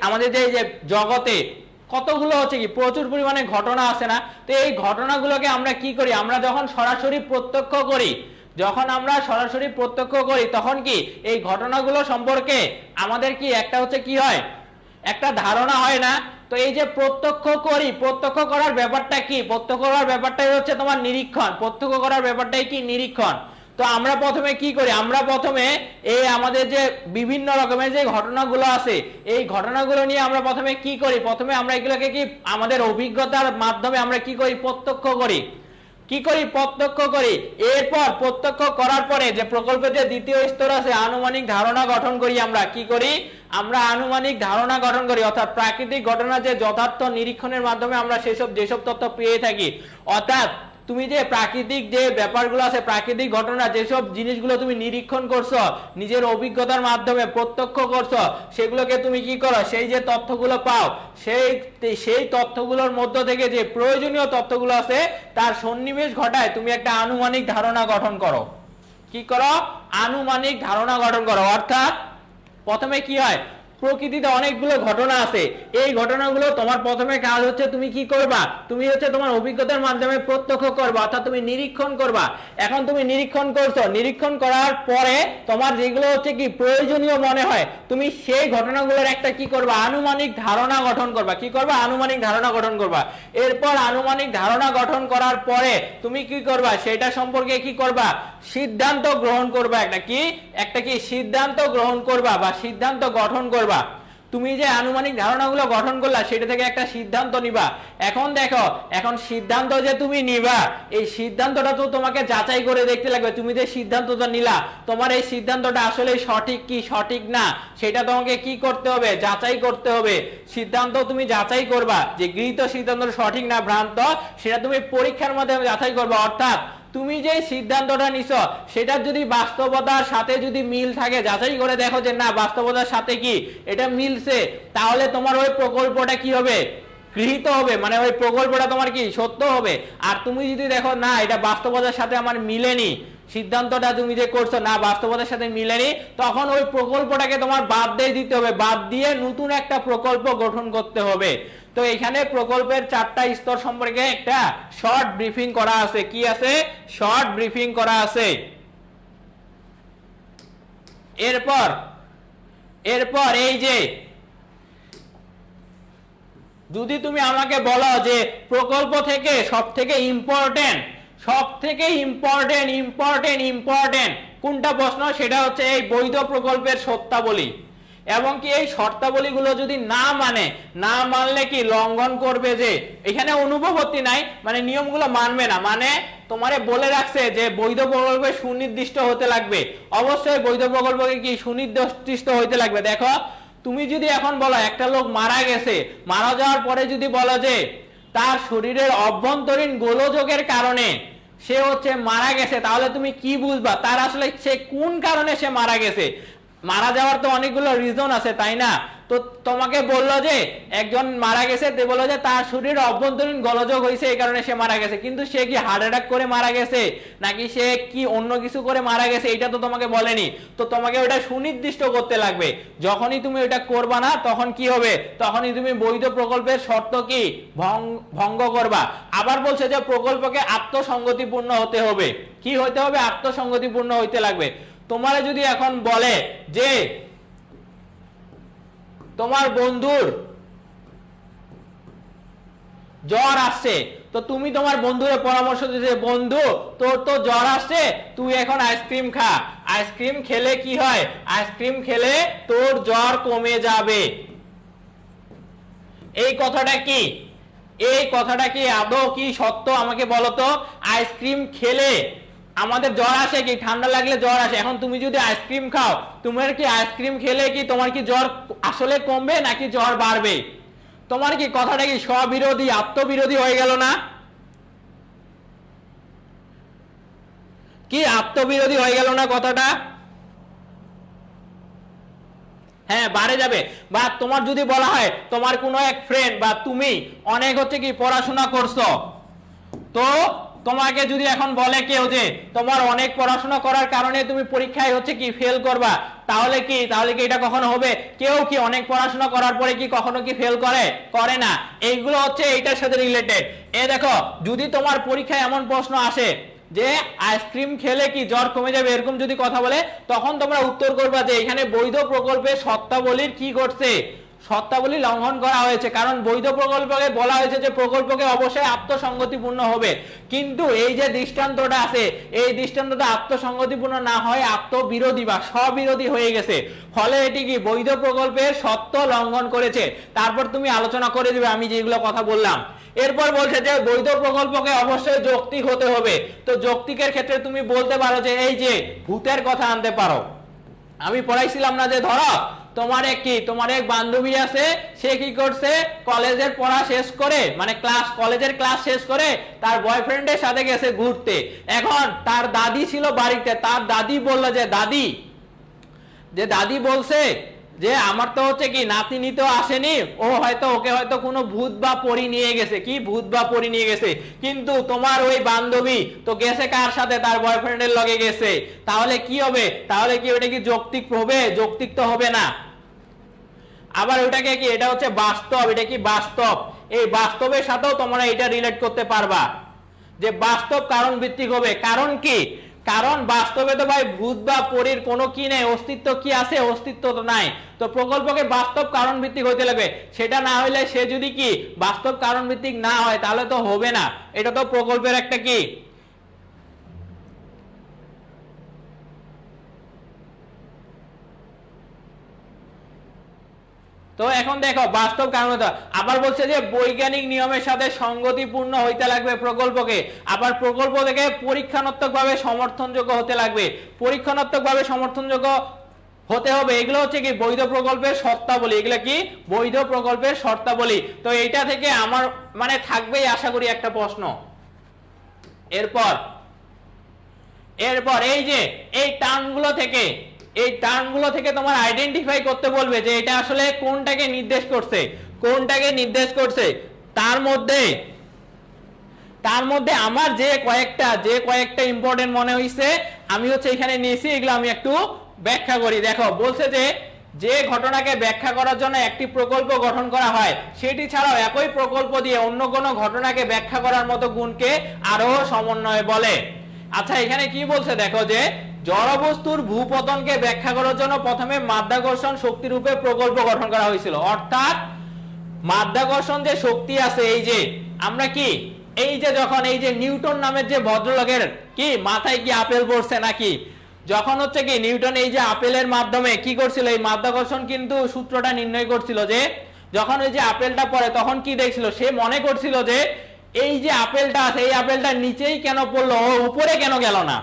আমাদের যে জগতে কতগুলো হচ্ছে কি প্রচুর পরিমাণে ঘটনা আছে না? তো এই ঘটনাগুলোকে আমরা কি করি, আমরা যখন সরাসরি প্রত্যক্ষ করি তখন কি এই ঘটনাগুলো সম্পর্কে আমাদের কি একটা হচ্ছে কি হয়, একটা ধারণা হয় না? তো এই যে প্রত্যক্ষ করার ব্যাপারটা কি? প্রত্যক্ষ করার ব্যাপারটাই হচ্ছে তোমার নিরীক্ষণ। প্রত্যক্ষ করার ব্যাপারটাই কি নিরীক্ষণ। তো আমরা প্রথমে কি করি, আমরা প্রথমে এই আমাদের যে বিভিন্ন রকমের যে ঘটনাগুলো আছে এই ঘটনাগুলো নিয়ে আমরা প্রথমে কি করি, প্রথমে আমরা এগুলোকে কি আমাদের অভিজ্ঞতার মাধ্যমে আমরা কি করি, প্রত্যক্ষ করি। কি করি, প্রত্যক্ষ করি। এরপর প্রত্যক্ষ করার পরে যে প্রকল্পের যে দ্বিতীয় স্তর আছে আনুমানিক ধারণা গঠন করি। আমরা কি করি, আমরা আনুমানিক ধারণা গঠন করি, অর্থাৎ প্রাকৃতিক ঘটনা যে যথার্থ নিরীক্ষণের মাধ্যমে আমরা যেসব তথ্য পেয়ে থাকি, অর্থাৎ তুমি যে প্রাকৃতিক যে ব্যাপারগুলো আছে, প্রাকৃতিক ঘটনা যেসব জিনিসগুলো তুমি নিরীক্ষণ করছো, নিজের অভিজ্ঞতার মাধ্যমে প্রত্যক্ষ করছো, সেগুলোকে তুমি কি করো, সেই যে তথ্যগুলো পাও সেই তথ্যগুলোর মধ্য থেকে যে প্রয়োজনীয় তথ্যগুলো আছে তার সন্নিবেশ ঘটায় তুমি একটা আনুমানিক ধারণা গঠন করো। কি করো, আনুমানিক ধারণা গঠন করো। অর্থাৎ প্রথমে কি হয়, প্রকৃতিতে অনেকগুলো ঘটনা আছে, এই ঘটনাগুলো তোমার প্রথমে কাজ হচ্ছে তুমি কি করবা, তুমি হচ্ছে তোমার অভিজ্ঞতার মাধ্যমে প্রত্যক্ষ করবা, অর্থাৎ তুমি নিরীক্ষণ করবা। এখন তুমি নিরীক্ষণ করছো, নিরীক্ষণ করার পরে তোমার যেগুলো হচ্ছে কি প্রয়োজনীয় মনে হয় তুমি সেই ঘটনাগুলোর একটা কি করবা, আনুমানিক ধারণা গঠন করবা। কি করবা, আনুমানিক ধারণা গঠন করবা। এরপর আনুমানিক ধারণা গঠন করার পরে তুমি কি করবা, সেটা সম্পর্কে কি করবা, সিদ্ধান্ত গ্রহণ করবা। একটা কি সিদ্ধান্ত গ্রহণ করবা বা সিদ্ধান্ত গঠন করবা। তুমি যে আনুমানিক ধারণাগুলো গঠন করলা সেটা থেকে একটা সিদ্ধান্ত নিবা। এখন দেখো, এখন সিদ্ধান্ত যে তুমি নিবা এই সিদ্ধান্তটা তো তোমাকে যাচাই করে দেখতে লাগবে। তুমি যে সিদ্ধান্তটা নিলা তোমার এই সিদ্ধান্তটা আসলে সঠিক কি সঠিক না সেটা তোমাকে কি করতে হবে, যাচাই করতে হবে। সিদ্ধান্ত তুমি যাচাই করবা যে গৃহীত সিদ্ধান্ত সঠিক না ভ্রান্ত, সেটা তুমি পরীক্ষার মাধ্যমে যাচাই করবা। অর্থাৎ তুমি যে সিদ্ধান্তটা নিছো সেটা যদি বাস্তবতার সাথে যদি মিল থাকে, যাচাই করে দেখো যে না বাস্তবতার সাথে কি এটা মিলছে, তাহলে তোমার ওই প্রকল্পটা কি হবে, গৃহীত হবে, মানে ওই প্রকল্পটা তোমার কি সত্য হবে। আর তুমি যদি দেখো না এটা বাস্তবতার সাথে আমার মিলেনি, সিদ্ধান্তটা তুমি যে করছো না বাস্তবতার সাথে মিলেনি, তখন ওই প্রকল্পটাকে তোমার বাদ দিয়ে দিতে হবে, বাদ দিয়ে নতুন একটা প্রকল্প গঠন করতে হবে। তো এখানে প্রকল্পের 4টা স্তর সম্পর্কে একটা শর্ট ব্রিফিং করা আছে। কি আছে, শর্ট ব্রিফিং করা আছে। এরপর এই যে যদি তুমি আমাকে বলো যে প্রকল্প থেকে সব থেকে ইম্পর্টেন্ট কোনটা প্রশ্ন, সেটা হচ্ছে এই বৈধ প্রকল্পের শর্তাবলী। এবং কি এই শর্তাবলীগুলো যদি না মানলে কি লঙ্ঘন করবে, যে এখানে অনুপপত্তি নাই, মানে নিয়মগুলো মানবে না, মানে তোমারে বলে রাখছে যে বৈধ প্রকল্পে সুনির্দিষ্ট হতে লাগবে। অবশ্যই বৈধ প্রকল্পকে কি সুনির্দিষ্ট হইতে লাগবে। দেখো তুমি যদি এখন বলো একটা লোক মারা গেছে, মারা যাওয়ার পরে যদি বলো যে তার শরীরের অভ্যন্তরীণ গোলযোগের কারণে সে হচ্ছে মারা গেছে, তাহলে তুমি কি বুঝবা তার আসলে সে কোন কারণে সে মারা গেছে। মারা যাওয়ার তো অনেকগুলো রিজন আছে, তাই না? তো তোমাকে বললো যে একজন মারা গেছে, তো বললো যে তার শরীরে অভ্যন্তরীণ গোলযোগ হয়েছে এই কারণে সে মারা গেছে, কিন্তু সে কি হার্ট অ্যাটাক করে মারা গেছে নাকি সে কি অন্য কিছু করে মারা গেছে এটা তো তোমাকে বলেনি। তো তোমাকে ওটা সুনির্দিষ্ট করতে লাগবে। যখনই তুমি ওটা করবা না তখন কি হবে, তখনই তুমি বৈধ প্রকল্পের শর্ত কি ভঙ্গ করবা। আবার বলছে যে প্রকল্পকে আত্মসঙ্গতিপূর্ণ হতে হবে। কি হইতে হবে, আত্মসঙ্গতিপূর্ণ হইতে লাগবে। তোমার যদি এখন বলে যে তোমার বন্ধুর জ্বর আসছে, তো তুমি তোমার বন্ধুরে পরামর্শ দিতে, বন্ধু তোর তো জ্বর আসছে, তুই এখন আইসক্রিম খা, আইসক্রিম খেলে কি হয়, আইসক্রিম খেলে তোর জ্বর কমে যাবে। এই কথাটা কি আদৌ কি সত্য আমাকে বলো তো? আইসক্রিম খেলে আমাদের জ্বর আসে কি, ঠান্ডা লাগলে জ্বর আসে। এখন তুমি যদি আইসক্রিম খাও, তোমার কি আইসক্রিম খেলে কি তোমার কি জ্বর আসলে কমবে নাকি জ্বর বাড়বে? তোমার কি কথাটা কি স্ববিরোধী, আত্মবিরোধী হয়ে গেল না? কি আত্মবিরোধী হয়ে গেল না কথাটা? হ্যাঁ, বাড়ে যাবে। বা তোমার যদি বলা হয় তোমার কোনো এক ফ্রেন্ড বা তুমি অনেক হচ্ছে কি পড়াশোনা করছো, তো তোমাকে যদি এখন বলে কেউ যে তোমার অনেক পড়াশোনা করার কারণে তুমি পরীক্ষায় হচ্ছে কি ফেল করবা, তাহলে কি এটা কখনো হবে? কেউ কি অনেক পড়াশোনা করার পরে কি কখনো কি ফেল করে না। এইগুলো হচ্ছে এইটার সাথে রিলেটেড। দেখো যদি তোমার পরীক্ষায় এমন প্রশ্ন আসে যে আইসক্রিম খেলে কি জ্বর কমে যাবে, এরকম যদি কথা বলে, তখন তোমরা উত্তর করবা যে এখানে বৈধ প্রকল্পের শর্তাবলীর কি করছে, শর্তাবলী লঙ্ঘন করা হয়েছে, কারণ বৈধ প্রকল্পকে বলা হয়েছে যে প্রকল্পকে অবশ্যই আত্মসঙ্গতিপূর্ণ হবে, কিন্তু এই যে দৃষ্টান্তটা আছে এই দৃষ্টান্তটা আত্মসঙ্গতিপূর্ণ না হয় আত্মবিরোধী বা স্ববিরোধী হয়ে গেছে, ফলে এটি কি বৈধ প্রকল্পের শর্ত লঙ্ঘন করেছে। তারপর তুমি আলোচনা করে দিবে আমি যেগুলো কথা বললাম। এরপর বলছে যে বৈধ প্রকল্পকে অবশ্যই যৌক্তিক হতে হবে। তো যৌক্তিকের ক্ষেত্রে তুমি বলতে পারো যে এই যে ভূতের কথা আনতে পারো। আমি পড়াইছিলাম না যে ধরো তোমার এক বান্ধবী আছে, সে কি করছে কলেজের পড়া শেষ করে মানে কলেজের ক্লাস শেষ করে তার বয়ফ্রেন্ডের সাথে গেছে ঘুরতে। এখন তার দাদি ছিল বাড়িতে, তার দাদি বলল যে দাদি বলছে যে আমার তো হচ্ছে কি নাতিনি তো আসেনি, ওকে হয়তো কোনো ভূত বা পরী নিয়ে গেছে, ভূত বা পরী নিয়ে গেছে। কিন্তু তোমার ওই বান্ধবী তো গেছে কার সাথে, তার বয়ফ্রেন্ডের লগে গেছে। তাহলে কি হবে, তাহলে কি ওটা কি যৌক্তিক হবে? যৌক্তিক তো হবে না। আবার ওটাকে কি, এটা হচ্ছে বাস্তব, এটা কি বাস্তব, এই বাস্তবের সাথেও তোমরা এটা রিলেট করতে পারবা যে বাস্তব কারণ ভিত্তিক হবে। কারণ কি, কারণ বাস্তবে তো ভাই ভূত বা পরীর কোনো কি নেই, অস্তিত্ব কি আছে, অস্তিত্ব তো নাই। তো প্রকল্পকে বাস্তব কারণ ভিত্তিক হইতে লাগবে, সেটা না হইলে সে যদি কি বাস্তব কারণ ভিত্তিক না হয় তাহলে তো হবে না। এটা তো প্রকল্পের একটা কি তো এখন দেখো বাস্তব কারণ। আবার বলছে যে বৈজ্ঞানিক নিয়মের সাথে সঙ্গতিপূর্ণ হইতে লাগবে প্রকল্পকে। আবার প্রকল্প থেকে পরীক্ষানাত্মকভাবে সমর্থনযোগ্য হতে লাগবে, পরীক্ষানাত্মকভাবে সমর্থনযোগ্য হতে হবে। এগুলো হচ্ছে কি বৈধ প্রকল্পের শর্তাবলী, এগুলো কি বৈধ প্রকল্পের শর্তাবলী। তো এইটা থেকে আমার মানে থাকবেই আশা করি একটা প্রশ্ন। এরপর এই যে এই টার্মগুলো থেকে তোমার আইডেন্টিফাই করতে বলবে যে এটা আসলে কোনটাকে নির্দেশ করছে। তার মধ্যে আমার যে কয়েকটা ইম্পর্টেন্ট মনে হইছে আমি হচ্ছে এখানে নিয়েছি, এগুলো আমি একটু ব্যাখ্যা করি। দেখো বলছে যে ঘটনাকে ব্যাখ্যা করার জন্য একটি প্রকল্প গঠন করা হয় সেটি ছাড়াও একই প্রকল্প দিয়ে অন্য কোনো ঘটনাকে ব্যাখ্যা করার মতো গুণকে আরোহ সমন্বয় বলে। আচ্ছা এখানে কি বলছে দেখো, যে জড়বস্তুর ভূপতনকে ব্যাখ্যা করার জন্য প্রথমে মাধ্যাকর্ষণ শক্তি রূপে প্রকল্প গঠন করা হয়েছিল। অর্থাৎ মাধ্যাকর্ষণ যে শক্তি আছে, এই যে আমরা কি এই যে যখন এই যে নিউটন নামের যে ভদ্রলোকের কি মাথায় কি আপেল পড়ছে নাকি, যখন হচ্ছে কি নিউটন এই যে আপেলের মাধ্যমে কি করছিল, এই মাধ্যাকর্ষণ কিন্তু সূত্রটা নির্ণয় করছিল, যে যখন ওই যে আপেলটা পড়ে তখন কি দেখছিল, সে মনে করছিল যে এই যে আপেলটা আছে এই আপেলটা নিচেই কেন পড়লো, ও উপরে কেন গেল না।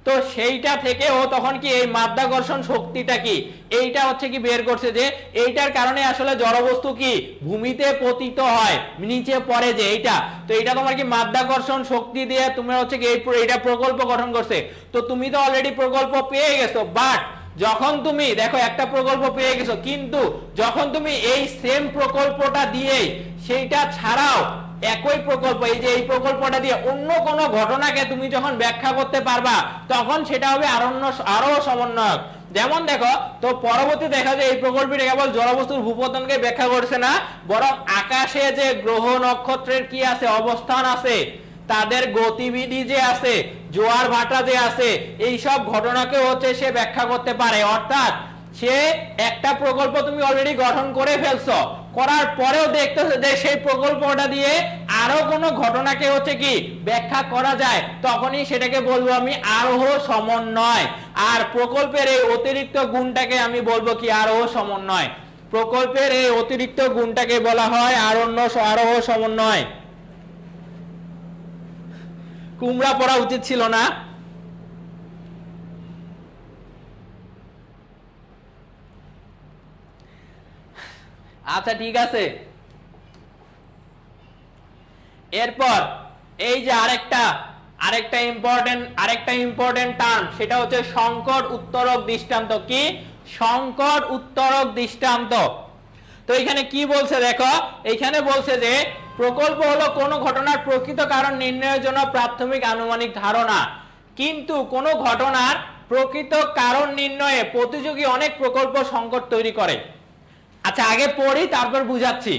তো সেইটা থেকে ও তখন কি এই মাধ্যাকর্ষণ শক্তিটা কি এইটা হচ্ছে কি বের করছে, যে এইটার কারণে আসলে জড়বস্তু কি ভূমিতে পতিত হয়, নিচে পড়ে যে এইটা। তো এটা তোমার কি মাধ্যাকর্ষণ শক্তি দিয়ে তুমি হচ্ছে কি এইটা প্রকল্প গঠন করছে। তো তুমি তো অলরেডি প্রকল্প পেয়ে গেছো, বাট যখন তুমি দেখো একটা প্রকল্প পেয়ে গেছো, কিন্তু যখন তুমি এই সেম প্রকল্পটা দিয়ে সেইটা ছাড়াও একই প্রকল্প এই যে এই প্রকল্পটা দিয়ে অন্য কোন ঘটনাকে তুমি যখন ব্যাখ্যা করতে পারবা তখন সেটা হবে আরো সমন্বয়ক। যেমন দেখো তো পরবর্তী দেখা যায় এই প্রকল্পটি কেবল জড়বস্তুর ভূপতনকে ব্যাখ্যা করছে না, বরং আকাশে যে গ্রহ নক্ষত্রের কি আছে অবস্থান আছে, তাদের গতিবিধি যে আছে, জোয়ার ভাটা যে আছে, এই সব ঘটনাকে হচ্ছে সে ব্যাখ্যা করতে পারে। অর্থাৎ সে একটা প্রকল্প তুমি অলরেডি গঠন করে ফেলছো, করার পরেও দেখতেছে যে সেই প্রকল্পটা দিয়ে আরো কোনো ঘটনাকে হচ্ছে কি ব্যাখ্যা করা যায়, তখনই সেটাকে বলবো আমি আরোহ সমন্বয়। আর প্রকল্পের এই অতিরিক্ত গুণটাকে আমি বলবো কি আরোহ সমন্বয়। প্রকল্পের এই অতিরিক্ত গুণটাকে বলা হয় আরোহ সমন্বয়। কুমড়া পড়া উচিত ছিল না। আচ্ছা ঠিক আছে। এরপর এই যে আরেকটা ইম্পর্টেন্ট টার্ম, সেটা হচ্ছে সংকট উত্তরক দৃষ্টান্ত। কি সংকট উত্তরক দৃষ্টান্ত? তো এখানে কি বলছে দেখো, এখানে বলছে যে প্রকল্প হলো কোনো ঘটনার প্রকৃত কারণ নির্ণয়ের জন্য প্রাথমিক আনুমানিক ধারণা, কিন্তু কোনো ঘটনার প্রকৃত কারণ নির্ণয়ে প্রতিযোগী অনেক প্রকল্প সংকট তৈরি করে। আচ্ছা আগে পড়ি তারপর বুঝাচ্ছি।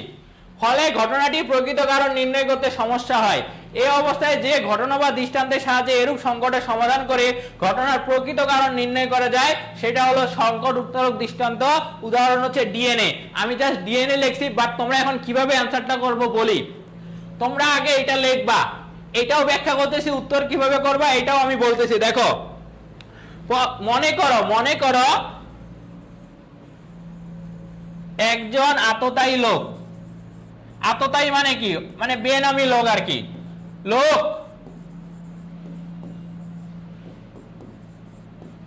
ফলে ঘটনাটি প্রকৃত কারণ নির্ণয় করতে সমস্যা হয়। এই অবস্থায় যে ঘটনা বা দৃষ্টান্তের সাহায্যে এরূপ সংকটের সমাধান করে ঘটনার প্রকৃত কারণ নির্ণয় করা যায় সেটা হলো সংকট উত্তরক দৃষ্টান্ত। উদাহরণ হচ্ছে ডিএনএ। আমি জাস্ট ডিএনএ লিখছি, বাট তোমরা এখন কিভাবে অ্যান্সারটা করবো বলি। তোমরা আগে এটা লিখবা, এটাও ব্যাখ্যা করতেছি, উত্তর কিভাবে করবা এটাও আমি বলতেছি। দেখো, মনে করো একজন আততায়ী লোক, আততায়ী মানে কি, মানে বেনামী লোক আর কি, লোক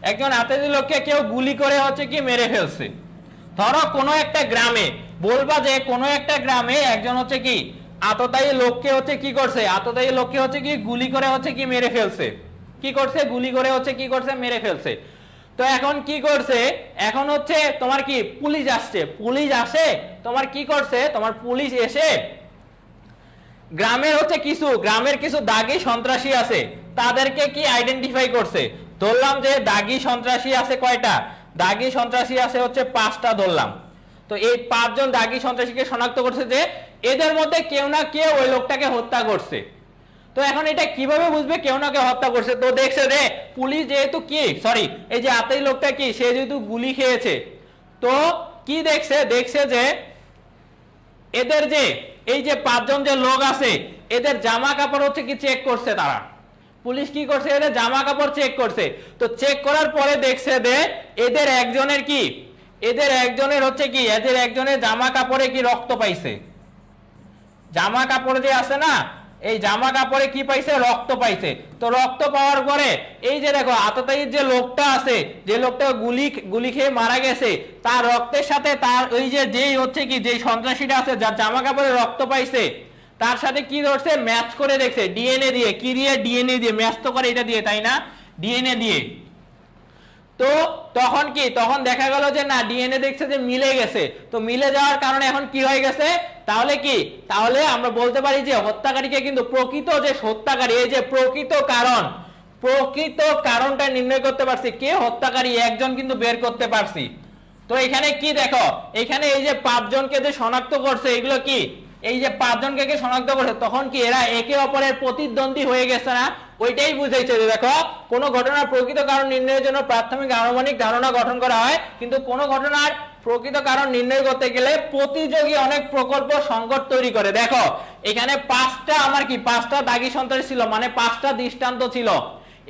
একজন আততায়ী লোককে কেউ গুলি করে হচ্ছে কি মেরে ফেলছে। ধরো কোনো একটা গ্রামে, বলবা যে কোনো একটা গ্রামে একজন হচ্ছে কি আততায়ী লোককে হচ্ছে কি করছে, আততায়ী লোককে হচ্ছে কি গুলি করে হচ্ছে কি মেরে ফেলছে। কি করছে? গুলি করে হচ্ছে কি করছে, মেরে ফেলছে। তো এখন কি করছে, এখন হচ্ছে তোমার কি পুলিশ আসছে, পুলিশ আসে তোমার কি করছে, তোমার পুলিশ এসে গ্রামের কিছু দাগি সন্ত্রাসী আছে তাদেরকে কি আইডেন্টিফাই করছে। ধরলাম যে দাগি সন্ত্রাসী আছে কয়টা, দাগি সন্ত্রাসী আছে হচ্ছে 5টা ধরলাম। তো এই 5 জন দাগি সন্ত্রাসীকে শনাক্ত করছে যে এদের মধ্যে কেউ না কেউ ওই লোকটাকে হত্যা করছে। তো এখন এটা কিভাবে বুঝবে কেউ না কেউ হত্যা করছে? তো দেখছে যে পুলিশ যেহেতু কি এই যে আততায়ী লোকটা কি সে যেহেতু গুলি খেয়েছে, তো কি দেখছে যে এদের যে এই যে 5 জন যে লোক আছে এদের জামা কাপড় হচ্ছে কি চেক করছে। তারা পুলিশ কি করছে, এদের জামা কাপড় চেক করছে। তো চেক করার পরে দেখছে যে এদের একজনের হচ্ছে কি এদের একজনের জামা কাপড়ে কি রক্ত পাইছে। জামা কাপড় যে আছে না, এই জামা কাপড়ে কি পাইছে, রক্ত পাইছে। তো রক্ত পাওয়ার পরে এই যে দেখো আততায়ীর যে লোকটা আছে, যে লোকটা গুলি খেয়ে মারা গেছে, তার রক্তের সাথে তার ওই যে যেই হচ্ছে কি যে সন্ত্রাসীটা আছে যার জামা কাপড়ে রক্ত পাইছে তার সাথে কি ধরছে, ম্যাচ করে দেখছে ডিএনএ দিয়ে। কি দিয়ে? ডিএনএ দিয়ে। ম্যাচ তো করে এটা দিয়ে, তাই না, ডিএনএ দিয়ে। তো তখন দেখা গেল যে না, ডিএনএ দেখছে যে মিলে গেছে। তো মিলে যাওয়ার কারণে এখন কি হয়ে গেছে, তাহলে আমরা বলতে পারি যে হত্যাকারীকে কিন্তু প্রকৃত যে হত্যাকারী, এই যে প্রকৃত কারণটা নির্ণয় করতে পারছি, কে হত্যাকারী একজন কিন্তু বের করতে পারছি। তো এখানে কি দেখো, এখানে এই যে 5 জনকে যে শনাক্ত করছে, এগুলো কি এই যে 5 জনকে শনাক্ত করছে, তখন কি এরা একে অপরের প্রতিদ্বন্দ্বী হয়ে গেছে না? ওইটাই বুঝাইছে যে দেখো, কোন ঘটনার প্রকৃত কারণ নির্ণয়ের জন্য প্রাথমিক আনুমানিক ধারণা গঠন করা হয়, কিন্তু কোন ঘটনার প্রকৃত কারণ নির্ণয় করতে গেলে প্রতিযোগী অনেক প্রকল্প সংকট তৈরি করে। দেখো এখানে 5টা দাগী সন্ত্রাসী ছিল, মানে 5টা দৃষ্টান্ত ছিল।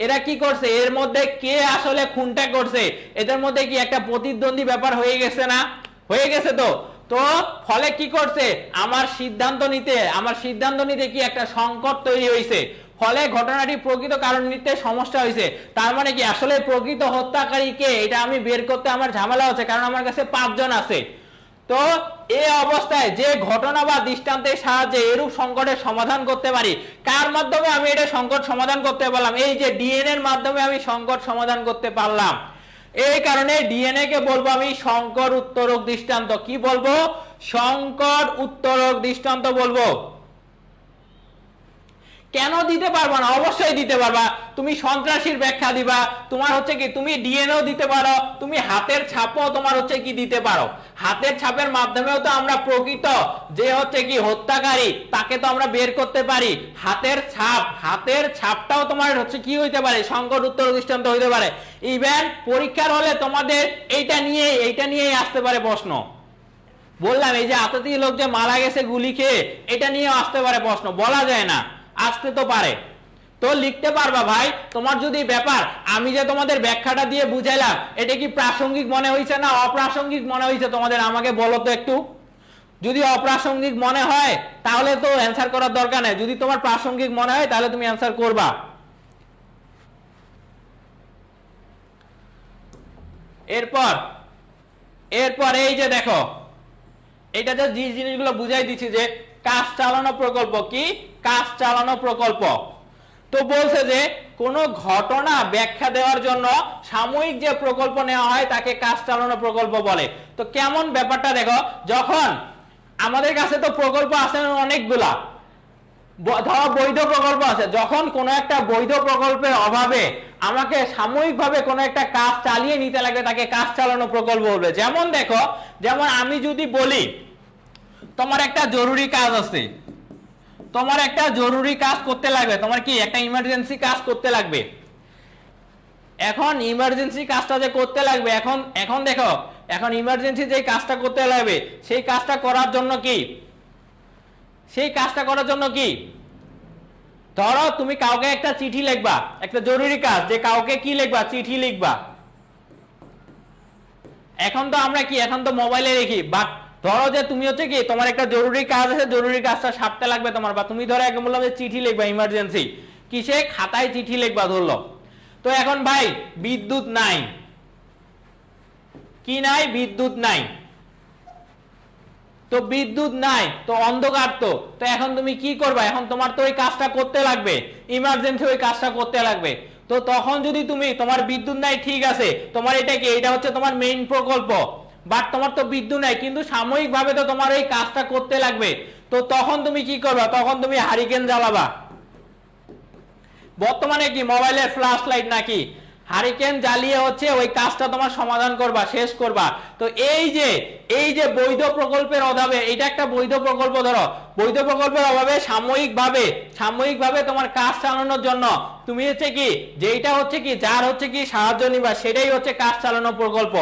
এরা কি করছে, এর মধ্যে কে আসলে খুনটা করছে, এদের মধ্যে কি একটা প্রতিদ্বন্দ্বী ব্যাপার হয়ে গেছে না? হয়ে গেছে। তো ফলে কি করছে, আমার সিদ্ধান্ত নিতে কি একটা সংকট তৈরি হয়েছে। ফলে ঘটনাটি প্রকৃত কারণ নিতে সমস্যা হয়েছে। তার মানে কি আসলে প্রকৃত হত্যাকারী কে, এটা আমি বের করতে আমার ঝামেলা হচ্ছে, কারণ আমার কাছে 5 জন আছে। তো এই অবস্থায় যে ঘটনা বা দৃষ্টান্তের সাহায্যে এরূপ সংকটের সমাধান করতে পারি, কার মাধ্যমে আমি এটা সংকট সমাধান করতে পারলাম? এই যে ডিএনএ এর মাধ্যমে আমি সংকট সমাধান করতে পারলাম। এই কারণে ডিএনএ কে বলবো আমি সংকট উত্তরক দৃষ্টান্ত। কি বলবো? সংকট উত্তরক দৃষ্টান্ত বলবো। কেন দিতে পারবা না? অবশ্যই দিতে পারবা। তুমি সন্ত্রাসীর ব্যাখ্যা দিবা, তোমার হচ্ছে কি তুমি ডিএনএও দিতে পারো, তুমি হাতের ছাপও তোমার হচ্ছে কি দিতে পারো। হাতের ছাপের মাধ্যমেও তো আমরা প্রকৃত যে হচ্ছে কি হত্যাকারী তাকে তো আমরা বের করতে পারি। হাতের ছাপটাও তোমার হচ্ছে কি হইতে পারে, সংকট উত্তর দৃষ্টান্ত হইতে পারে। ইভেন পরীক্ষার হলে তোমাদের এইটা নিয়েই আসতে পারে প্রশ্ন। বললাম এই যে আততায়ী লোক যে মারা গেছে গুলি খেয়ে, এটা নিয়েও আসতে পারে প্রশ্ন, বলা যায় না, আসতে তো পারে। তো লিখতে পারবা ভাই। তোমার যদি ব্যাপার আমি যে তোমাদের ব্যাখ্যাটা দিয়ে বুঝাইলাম, এটা কি প্রাসঙ্গিক মনে হয়েছে না অপ্রাসঙ্গিক মনে হয়েছে তোমাদের? আমাকে বলো তো একটু। যদি অপ্রাসঙ্গিক মনে হয় তাহলে তো অ্যান্সার করার দরকার নেই, যদি তোমার প্রাসঙ্গিক মনে হয় তাহলে তুমি অ্যান্সার করবা। এরপর এই যে দেখো, এটা যে জিনিসগুলো বুঝাই দিচ্ছি যে কাজ চালানো প্রকল্প। কি কাজ চালানো প্রকল্প? তো বলছে যে কোন ঘটনা ব্যাখ্যা দেওয়ার জন্য সাময়িক যে প্রকল্প নেওয়া হয় তাকে কাজ চালানো প্রকল্প বলে। তো কেমন ব্যাপারটা দেখো, যখন আমাদের কাছে তো প্রকল্প আছে অনেকগুলা, ধরো বৈধ প্রকল্প আছে, যখন কোনো একটা বৈধ প্রকল্পের অভাবে আমাকে সাময়িকভাবে কোনো একটা কাজ চালিয়ে নিতে লাগবে তাকে কাজ চালানো প্রকল্প বলবে। যেমন দেখো, যেমন আমি যদি বলি তোমার একটা জরুরি কাজ আছে, তোমার একটা জরুরি কাজ করতে লাগবে, তোমার কি একটা ইমার্জেন্সি কাজ করতে লাগবে। এখন ইমার্জেন্সি কাজটা যে করতে লাগবে, এখন এখন দেখো, এখন ইমার্জেন্সি যে কাজটা করতে লাগবে সেই কাজটা করার জন্য কি, সেই কাজটা করার জন্য কি, ধরো তুমি কাউকে একটা চিঠি লিখবা, একটা জরুরি কাজ, যে কাউকে কি লিখবা, চিঠি লিখবা। এখন তো আমরা কি, এখন তো মোবাইলে লিখি, বাট ধরো যে তুমি হচ্ছে কি তোমার একটা জরুরি কাজ আছে, জরুরি কাজটা সারতে লাগবে তোমার, বা তুমি ধরো একদম বললাম যে চিঠি লিখবা ইমার্জেন্সি, কিসে, খাতায় চিঠি লিখবা ধরলো। তো এখন ভাই বিদ্যুৎ নাই, কি নাই, বিদ্যুৎ নাই, তো বিদ্যুৎ নাই, তো অন্ধকার, তো তো এখন তুমি কি করবা, এখন তোমার তো ওই কাজটা করতে লাগবে, ইমার্জেন্সি ওই কাজটা করতে লাগবে। তো তখন যদি তুমি, তোমার বিদ্যুৎ নাই ঠিক আছে, তোমার এটা কি, এটা হচ্ছে তোমার মেইন প্রকল্প, বাট তোমার তো বিদ্যুৎ নাই, কিন্তু সাময়িকভাবে তো তোমার এই কাজটা করতে লাগবে। তো তখন তুমি কি করবা, তখন তুমি হারিকেন জ্বালাবা। বর্তমানে কি মোবাইলের ফ্ল্যাশ লাইট নাকি, হারিকেন জ্বালিয়ে হচ্ছে ওই কাজটা তোমার সমাধান করবা, শেষ করবা। তো এই যে বৈধ প্রকল্পের অভাবে, এটা একটা বৈধ প্রকল্প, ধরো বৈধ প্রকল্পের অভাবে সাময়িকভাবে তোমার কাজ চালানোর জন্য তুমি হচ্ছে কি, যেটা হচ্ছে কি, যার হচ্ছে কি সাহায্য নিবা, সেটাই হচ্ছে কাজ চালানো প্রকল্প।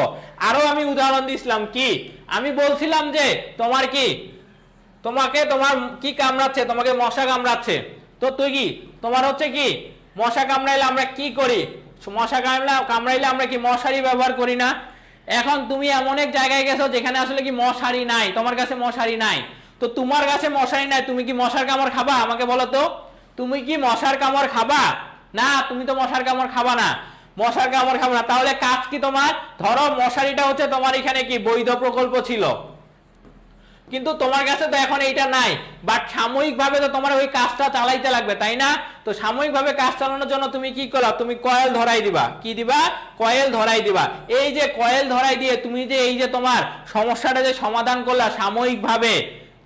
আরো আমি উদাহরণ দিছিলাম কি, আমি বলছিলাম যে তোমার কি, তোমাকে তোমার কি কামড়াচ্ছে, তোমাকে মশা কামড়াচ্ছে, তো তুই কি, তোমার হচ্ছে কি মশা কামড়াইলে আমরা কি করি, মশা কামড়াইলে আমরা কি মশারি ব্যবহার করি না। এখন তুমি এমন এক জায়গায় গেছো যেখানে আসলে কি মশারি নাই, তোমার কাছে মশারি নাই, তো তোমার কাছে মশারি নাই, তুমি কি মশার কামড় খাবা, আমাকে বলো তো, তুমি কি মশার কামড় খাবা, না তুমি তো মশার কামড় খাবা না, মশার কামড় খাবা না। তাহলে কাজ কি তোমার, ধরো মশারিটা হচ্ছে তোমার এখানে কি বৈধ প্রকল্প ছিল, কিন্তু তোমার কাছে তো এখন এইটা নাই, বাট সাময়িকভাবে তো তোমার ওই কাজটা চালাইতে লাগবে, তাই না। তো সাময়িকভাবে কাজ চালানোর জন্য তুমি কি করলা, তুমি কয়েল ধরাই দিবা, কি দিবা, কয়েল ধরাই দিবা। এই যে কয়েল ধরাই দিয়ে তুমি যে এই যে তোমার সমস্যাটা যে সমাধান করলা সাময়িকভাবে,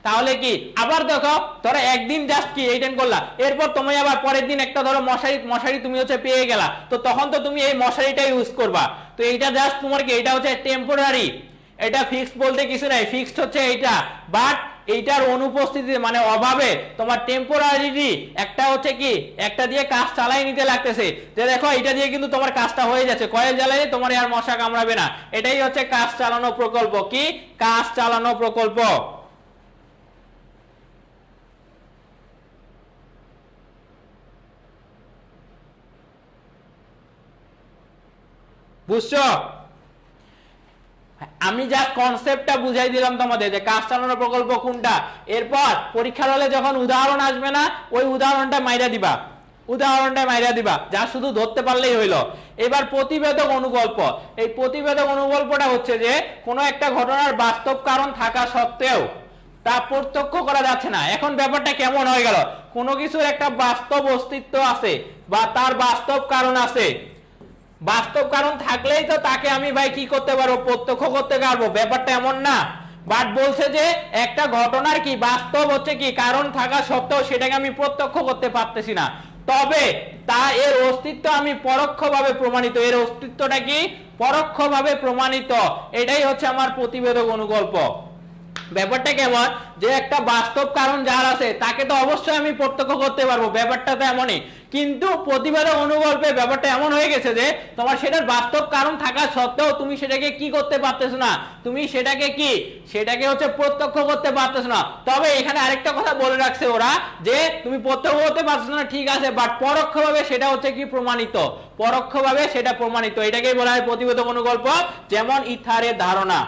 তাহলে কি আবার দেখো, ধরো একদিন জাস্ট কি এইটেন করলা, এরপর তুমি আবার পরের দিন একটা ধরো মশারি তুমি হচ্ছে পেয়ে গেলা, তো তখন তো তুমি এই মশারিটা ইউজ করবা। তো এইটা জাস্ট তোমার কি, এটা হচ্ছে টেম্পোরারি, এটা ফিক্সড বলতে কিছু নাই, ফিক্সড হচ্ছে এইটা, বাট এইটার অনুপস্থিতি মানে অভাবে তোমার টেম্পোরারি একটা হচ্ছে কি, একটা দিয়ে কাজ চালাই নিতে লাগতেছে, যে দেখো এটা দিয়ে কিন্তু তোমার কাজটা হয়ে যাচ্ছে, কয়েল জ্বালাইলে তোমার আর মশা কামড়াবে না। এটাই হচ্ছে কাজ চালানো প্রকল্প, কি কাজ চালানো প্রকল্প। বুঝছো, আমি যা কনসেপ্টটা বুঝাই দিলাম তোমাদের, যে কাজ চালানো প্রকল্প কোনটা, এরপর পরীক্ষার হলে যখন উদাহরণ আসবে না, ওই উদাহরণটা মাইরা দিবা, যা শুধু ধরতে পারলেই হইলো। এবার প্রতিবেদক অনুগল্প, এই প্রতিবেদক অনুগল্পটা হচ্ছে যে কোনো একটা ঘটনার বাস্তব কারণ থাকা সত্ত্বেও তা প্রত্যক্ষ করা যাচ্ছে না। এখন ব্যাপারটা কেমন হয়ে গেল, কোনো কিছুর একটা বাস্তব অস্তিত্ব আছে বা তার বাস্তব কারণ আছে, বাস্তব কারণ থাকলেই তো তাকে আমি ভাই কি করতে পারবো, প্রত্যক্ষ করতে পারবো, ব্যাপারটা এমন না। বাট বলছে যে একটা ঘটনার কি বাস্তব হচ্ছে কি কারণ থাকা সত্ত্বেও সেটাকে আমি প্রত্যক্ষ করতে পারতেছি না, তবে তা এর অস্তিত্ব আমি পরোক্ষভাবে প্রমাণিত, এর অস্তিত্বটা কি পরোক্ষভাবে প্রমাণিত, এটাই হচ্ছে আমার প্রতিবেদক অনুগল্প। ব্যাপারটা কেমন, যে একটা বাস্তব কারণ যার আছে তাকে তো অবশ্যই আমি প্রত্যক্ষ করতে পারবো, ব্যাপারটা তো এমনই। কিন্তু প্রতিবেদক অনুগল্পে ব্যাপারটা এমন হয়ে গেছে যে তোমার সেটার বাস্তব কারণ থাকা সত্ত্বেও তুমি সেটাকে কি করতে পারতেছ না, তুমি সেটাকে হচ্ছে প্রত্যক্ষ করতে পারতেছ না। তবে এখানে আরেকটা কথা বলে রাখছে ওরা, যে তুমি প্রত্যক্ষ করতে পারছো না ঠিক আছে, বাট পরোক্ষভাবে সেটা হচ্ছে কি প্রমাণিত, পরোক্ষভাবে সেটা প্রমাণিত, এটাকেই বলা হয় প্রতিবেদক অনুগল্প। যেমন ইথারের ধারণা,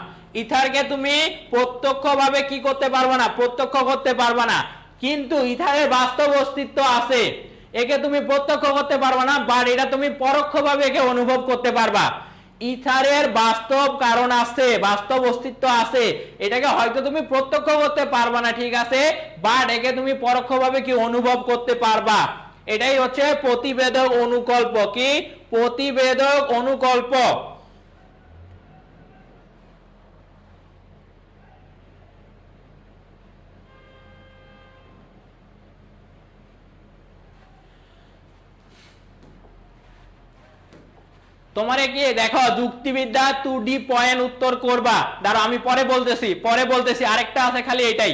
ইথারকে তুমি প্রত্যক্ষভাবে কি করতে পারবে না, প্রত্যক্ষ করতে পারবে না, কিন্তু ইথারের বাস্তব অস্তিত্ব আছে, একে তুমি প্রত্যক্ষ করতে পারবে না, বাট এটা তুমি পরোক্ষভাবে একে অনুভব করতে পারবা। ইথারের বাস্তব কারণ আছে, বাস্তব অস্তিত্ব আছে, এটাকে হয়তো তুমি প্রত্যক্ষ করতে পারবা না ঠিক আছে, বাট একে তুমি পরোক্ষভাবে কি অনুভব করতে পারবা। এটাই হচ্ছে প্রতিবেদক অনুকল্প, কি প্রতিবেদক অনুকল্প। তোমারে কি দেখো যুক্তিবিদ্যা 2D পয়েন্ট উত্তর করবা, দাঁড়াও আমি পরে বলতেছি আরেকটা আছে খালি এটাই,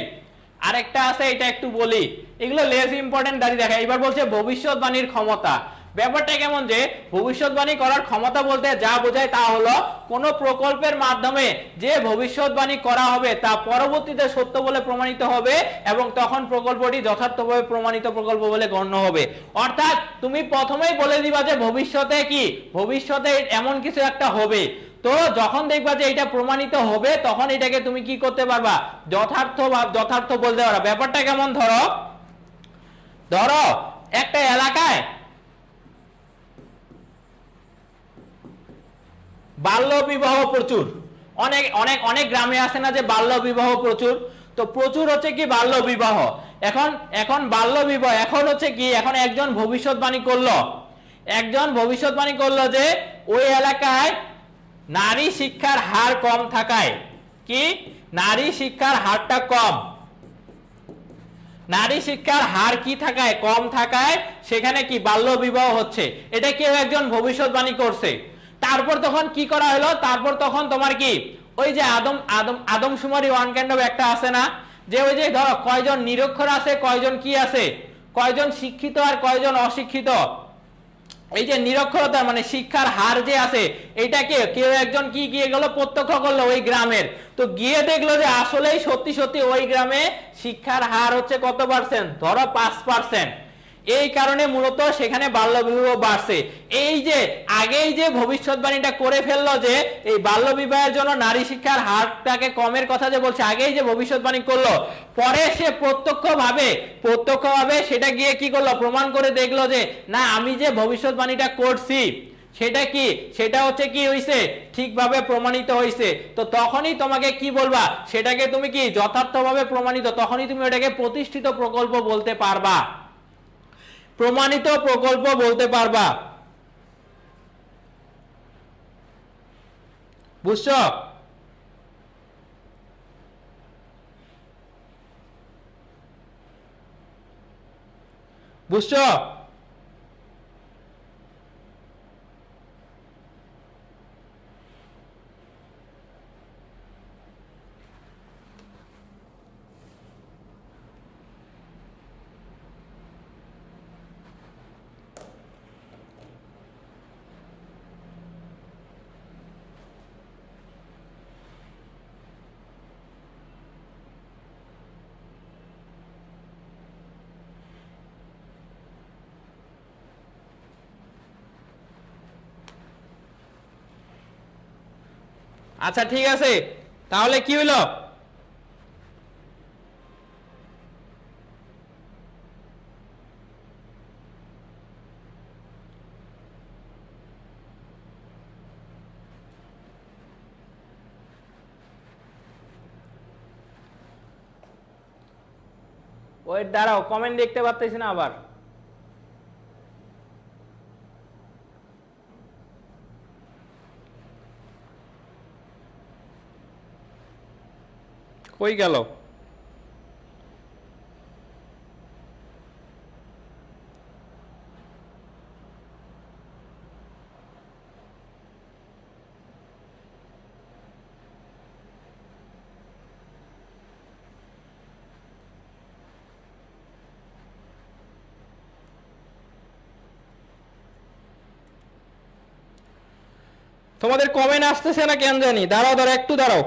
আরেকটা আছে, এটা একটু বলি, এগুলো লেস ইম্পর্টেন্ট দাঁড়িয়ে দেখা। এবার বলছে ভবিষ্যৎবাণীর ক্ষমতা। ব্যাপারটা কেমন যে ভবিষ্যৎবাণী করার ক্ষমতা বলতে যা বোঝায় তা হলো কোন প্রকল্পের মাধ্যমে যে ভবিষ্যৎবাণী করা হবে তা পরবর্তীতে সত্য বলে প্রমাণিত হবে এবং তখন প্রকল্পটি যথার্থভাবে প্রমাণিত প্রকল্প বলে গণ্য হবে। অর্থাৎ তুমি প্রথমেই বলে দিবা যে ভবিষ্যতে কি, ভবিষ্যতে এমন কিছু একটা হবে, তো যখন দেখবা যে এটা প্রমাণিত হবে তখন এটাকে তুমি কি করতে পারবা, যথার্থ বলতে পারবা। ব্যাপারটা কেমন, ধরো ধরো একটা এলাকায় বাল্য বিবাহ প্রচুর, অনেক অনেক অনেক গ্রামে আছে না যে বাল্য বিবাহ প্রচুর, তো প্রচুর হচ্ছে কি বাল্য বিবাহ। এখন এখন বাল্য বিবাহ, এখন হচ্ছে কি, এখন একজন ভবিষ্যৎবাণী করলো, একজন ভবিষ্যৎবাণী করলো যে ওই এলাকায় নারী শিক্ষার হার কম থাকায়, কি নারী শিক্ষার হারটা কম, নারী শিক্ষার হার কি থাকায়, কম থাকায় সেখানে কি বাল্য বিবাহ হচ্ছে, এটা কেউ একজন ভবিষ্যৎবাণী করছে। তারপর তখন কি করা হলো, তারপর তখন তোমার কি ওই যে আদমশুমারি ওয়ান কাইন্ড অফ একটা আছে না, যে ওই যে ধরো কয়জন নিরক্ষর আছে, কয়জন কি আছে, কয়জন শিক্ষিত আর কয়জন অশিক্ষিত, এই যে নিরক্ষরতা মানে শিক্ষার হার যে আছে, এটাকে কেউ একজন কি গিয়ে গেল প্রত্যক্ষ করলো ওই গ্রামের, তো গিয়ে দেখলো যে আসলেই সত্যি সত্যি ওই গ্রামে শিক্ষার হার হচ্ছে কত পার্সেন্ট, ধরো 5%। এই কারণে মূলত সেখানে বাল্যবিবাহ বাড়ছে। এই যে আগেই যে ভবিষ্যৎবাণীটা করে ফেললো যে এই বাল্যবিবাহের জন্য নারী শিক্ষার হারটাকে কমের কথা যে বলছে, আগেই যে ভবিষ্যৎবাণী করলো, পরে সে প্রত্যক্ষভাবে সেটা গিয়ে কি করলো, প্রমাণ করে দেখলো যে না আমি যে ভবিষ্যৎবাণীটা করছি সেটা কি, সেটা হচ্ছে কি হইছে, ঠিকভাবে প্রমাণিত হইছে, তো তখনই তোমাকে কি বলবা, সেটাকে তুমি কি যথার্থভাবে প্রমাণিত, তখনই তুমি ওটাকে প্রতিষ্ঠিত প্রকল্প বলতে পারবা, প্রমাণিত প্রকল্প বলতে পারবা। বুঝছো? বুঝছো? আচ্ছা ঠিক আছে, তাহলে কি হইলো, ওই দাঁড়াও কমেন্ট দেখতে পাচ্ছি না আবার, কই গেল? তোমাদের কমেন্ট আসতেছে না কেন জানি, দাঁড়াও দাঁড়াও একটু দাঁড়াও।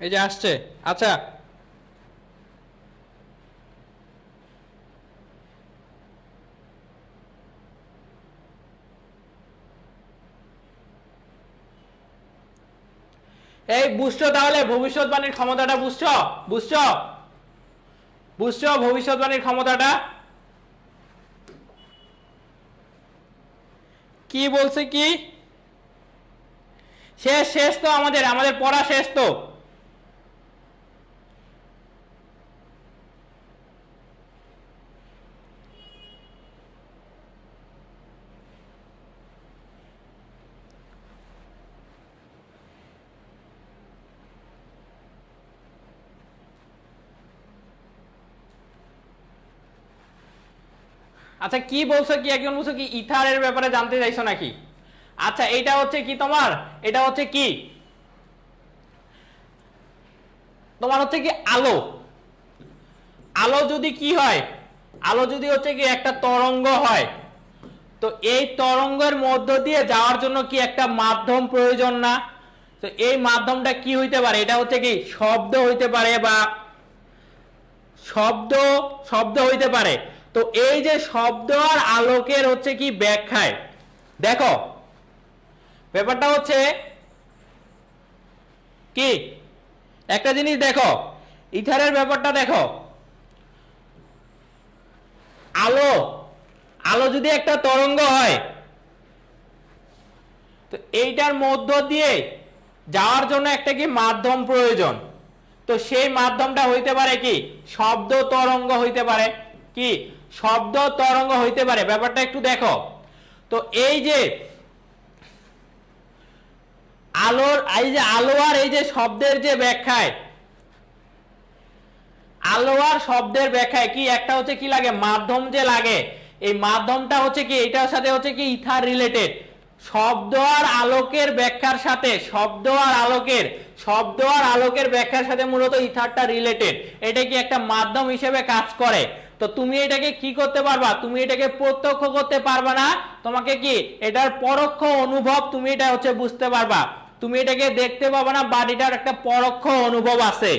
এই যে আসছে। আচ্ছা এই বুঝছো তাহলে ভবিষ্যৎবাণীর ক্ষমতাটা, বুঝছো? বুঝছো? বুঝছো ভবিষ্যৎবাণীর ক্ষমতাটা কি বলছে, কি শেষ, শেষ তো আমাদের আমাদের পড়া শেষ তো। আচ্ছা কি বলছো, কি একজন বলছো কি ইথারের ব্যাপারে জানতে চাইছো নাকি? আচ্ছা এটা হচ্ছে কি তোমার, এটা হচ্ছে কি তোমার হচ্ছে কি আলো। আলো যদি কি হয়, আলো যদি হচ্ছে কি একটা তরঙ্গ হয়, তো এই তরঙ্গের মধ্য দিয়ে যাওয়ার জন্য কি একটা মাধ্যম প্রয়োজন না? তো এই মাধ্যমটা কি হইতে পারে? এটা হচ্ছে কি শব্দ হইতে পারে, বা শব্দ শব্দ হইতে পারে। তো এই যে শব্দ আর আলোকের হচ্ছে কি ব্যাখ্যায় দেখো, ব্যাপারটা হচ্ছে কি একটা জিনিস দেখো, ইথারের ব্যাপারটা দেখো, আলো আলো যদি একটা তরঙ্গ হয়, তো এইটার মধ্য দিয়ে যাওয়ার জন্য একটা কি মাধ্যম প্রয়োজন। তো সেই মাধ্যমটা হইতে পারে কি শব্দ তরঙ্গ হইতে পারে, কি শব্দ তরঙ্গ হইতে পারে। ব্যাপারটা একটু দেখো, তো এই যে আলোর, এই যে আলো আর এই যে শব্দের যে ব্যাখ্যায়, আলো আর শব্দের ব্যাখ্যায় কি একটা হচ্ছে কি লাগে, মাধ্যম যে লাগে, এই মাধ্যমটা হচ্ছে কি এটার সাথে হচ্ছে কি ইথার রিলেটেড। শব্দ আর আলোকের ব্যাখ্যার সাথে, শব্দ আর আলোকের ব্যাখ্যার সাথে মূলত ইথারটা রিলেটেড। এটা কি একটা মাধ্যম হিসেবে কাজ করে। তো তুমি এটাকে কি করতে পারবা, তুমি এটাকে প্রত্যক্ষ করতে পারবা না, তোমাকে কি এটার পরোক্ষ অনুভব তুমি এটা হচ্ছে বুঝতে পারবা। তুমি এটাকে দেখতে পাবা না, বাট এটার একটা পরোক্ষ অনুভব আছে।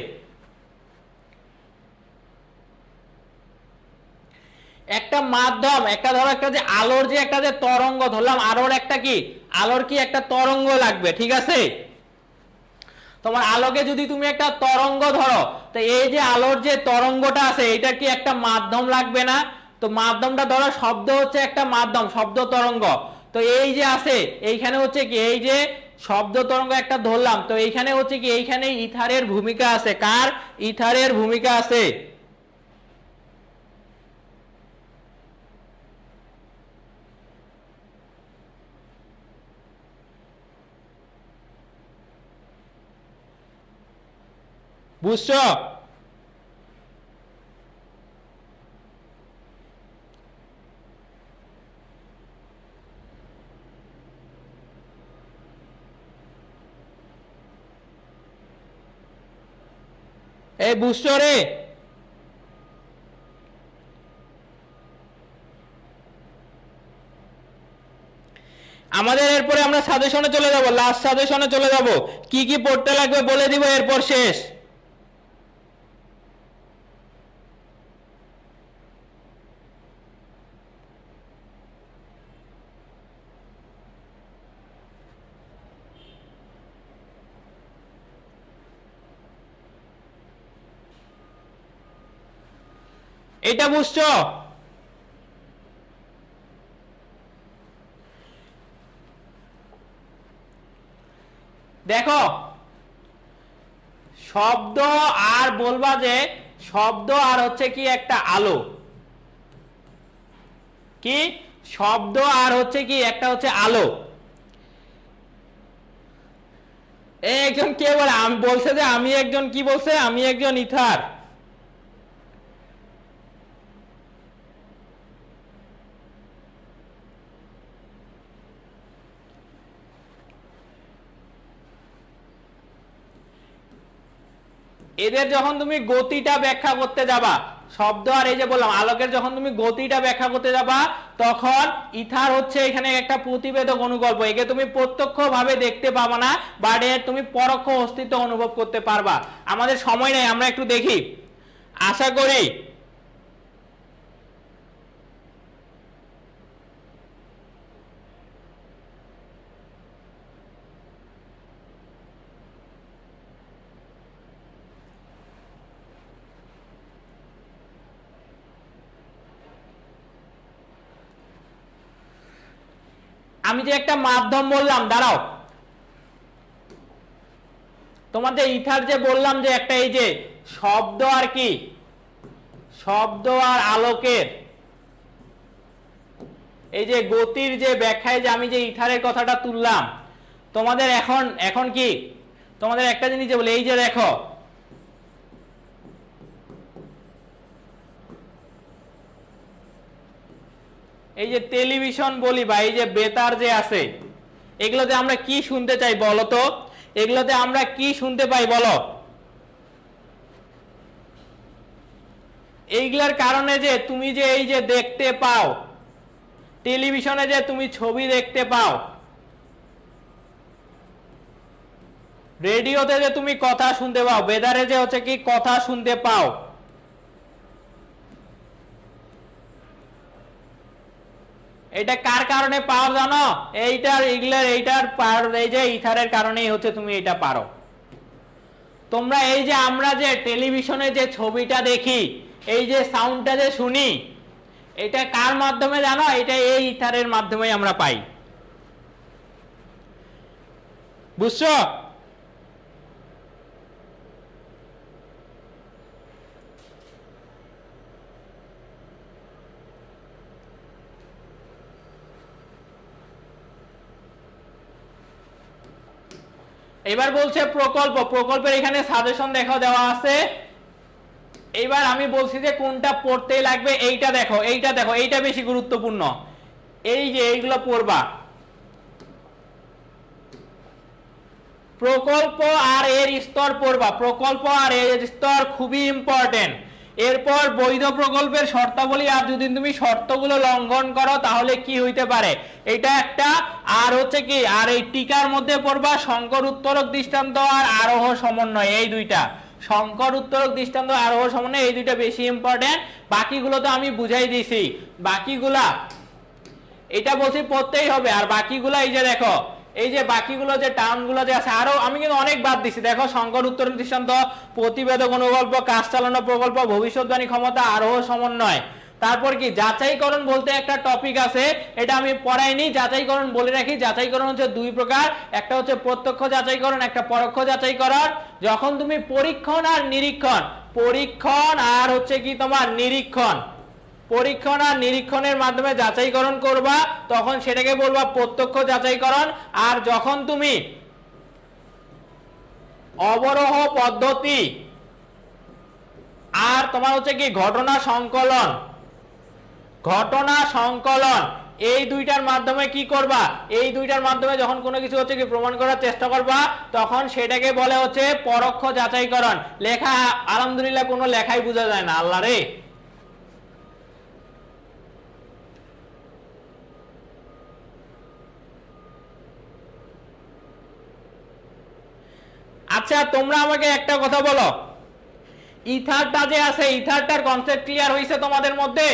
একটা মাধ্যম, একটা ধরো একটা যে আলোর যে একটা যে তরঙ্গ ধরলাম, আলোর একটা কি, আলোর কি একটা তরঙ্গ লাগবে, ঠিক আছে? তোমার আলোকে যদি তুমি একটা তরঙ্গ ধরো, তো এই যে আলোর যে তরঙ্গটা আছে, এটা কি একটা মাধ্যম লাগবে না? তো মাধ্যমটা ধরো, শব্দ হচ্ছে একটা মাধ্যম, শব্দ তরঙ্গ। তো এই যে আছে, এইখানে হচ্ছে কি এই যে শব্দ তরঙ্গ একটা ধরলাম, তো এইখানে হচ্ছে কি এইখানে ইথারের ভূমিকা আছে। কার? ইথারের ভূমিকা আছে। বুঝছো? এই বুঝছো রে? আমাদের এরপরে আমরা সাজেশনে চলে যাব, লাস্ট সাজেশনে চলে যাব, কি কি পড়তে লাগবে বলে দিব, এরপর শেষ। এটা বুঝছো? দেখো, শব্দ আর বলবা যে শব্দ আর হচ্ছে কি একটা আলো, কি শব্দ আর হচ্ছে কি একটা হচ্ছে আলো। একজন কে বলে, আমি বলছে যে আমি একজন, কি বলছে, আমি একজন ইথার। এদের যখন তুমি গতিটা ব্যাখ্যা করতে যাবা, শব্দ আর এই যে বললাম আলোকের যখন তুমি গতিটা ব্যাখ্যা করতে যাবা, তখন ইথার হচ্ছে এখানে একটা প্রতিবেদক অনুকল্প। একে তুমি প্রত্যক্ষ ভাবে দেখতে পাবা না, বাট এর তুমি পরোক্ষ অস্তিত্ব অনুভব করতে পারবা। আমাদের সময় নেই, আমরা একটু দেখি, আশা করি আমি যে একটা মাধ্যম বললাম, দাঁড়াও, তোমাদের ইথার যে বললাম যে একটা এই যে শব্দ আর কি, শব্দ আর আলোকের এই যে গতির যে ব্যাখ্যায় যে আমি যে ইথারের কথাটা তুললাম, তোমাদের এখন এখন কি তোমাদের একটা জিনিস যে বলে, এই যে দেখো, এই যে টেলিভিশন বলি বা এই যে বেতার যে আছে, এগুলোতে আমরা কি শুনতে চাই বলো তো? এগুলোতে আমরা কি শুনতে পাই বলো? এইগুলার কারণে যে তুমি যে এই যে দেখতে পাও, টেলিভিশনে যে তুমি ছবি দেখতে পাও, রেডিওতে যে তুমি কথা শুনতে পাও, বেতারে যে হচ্ছে কি কথা শুনতে পাও, এটা কার কারণে পাও জানো? এইটার এই যে ইথারের কারণেই হচ্ছে তুমি এটা পারো। তোমরা এই যে আমরা যে টেলিভিশনে যে ছবিটা দেখি, এই যে সাউন্ডটা যে শুনি, এটা কার মাধ্যমে জানো? এটা এই ইথারের মাধ্যমে আমরা পাই। বুঝছো? এবার বলছে প্রকল্প, প্রকল্পের এখানে সাজেশন দেখো দেওয়া আছে। এইবার আমি বলছি যে কোনটা পড়তে লাগবে, এইটা দেখো, এইটা দেখো, এইটা বেশি গুরুত্বপূর্ণ। এই যে এইগুলো পড়বা, প্রকল্প আর এর স্তর পড়বা, প্রকল্প আর এর স্তর খুবই ইম্পর্টেন্ট। এরপর বৈধ প্রকল্পের শর্তাবলী, আর যদি তুমি শর্তগুলো লঙ্ঘন করো তাহলে কি হইতে পারে, এটা একটা। আর হচ্ছে কি, আর এই টিকার মধ্যে পড়বা সংকর উত্তরক দৃষ্টান্ত আর আরোহ সমন্বয়, এই দুইটা, সংকর উত্তরক দৃষ্টান্ত আরোহ সমন্বয়, এই দুইটা বেশি ইম্পর্টেন্ট। বাকিগুলো তো আমি বুঝাই দিছি, বাকিগুলা এটা বলছি পড়তেই হবে। আর বাকিগুলা এই যে দেখো, এই যে বাকিগুলো যে টার্মগুলো যে আছে, আরো আমি কিন্তু অনেক বাদ দিছি। দেখো সংকর উত্তরক দৃষ্টান্ত, প্রতিবেদক অনুকল্প, কাজ চালানো প্রকল্প, ভবিষ্যৎবাণী ক্ষমতা, আরোহ সমন্বয়। তারপর কি যাচাইকরণ বলতে একটা টপিক আছে, এটা আমি পড়াইনি। যাচাইকরণ বলে রাখি, যাচাইকরণ হচ্ছে দুই প্রকার, একটা হচ্ছে প্রত্যক্ষ যাচাইকরণ, একটা পরোক্ষ যাচাইকরণ। যখন তুমি পরীক্ষণ আর নিরীক্ষণ, পরীক্ষণ আর হচ্ছে কি তোমার নিরীক্ষণ, পরীক্ষণ আর নিরীক্ষণের মাধ্যমে যাচাইকরণ করবা, তখন সেটাকে বলবা প্রত্যক্ষ যাচাইকরণ। আর যখন তুমি অবরোহ পদ্ধতি আর তোমার হচ্ছে কি ঘটনা সংকলন, ঘটনা সংকলন, এই দুইটার মাধ্যমে কি করবা, এই দুইটার মাধ্যমে যখন কোনো কিছু হচ্ছে কি প্রমাণ করার চেষ্টা করবা, তখন সেটাকে বলে হচ্ছে পরোক্ষ যাচাইকরণ। লেখা আলহামদুলিল্লাহ কোনো লেখাই বোঝা যায় না, আল্লাহ রে। আচ্ছা তোমরা আমাকে একটা কথা বলো, ইথারটা যে আছে, ইথারটার কনসেপ্ট ক্লিয়ার হয়েছে তোমাদের মধ্যে?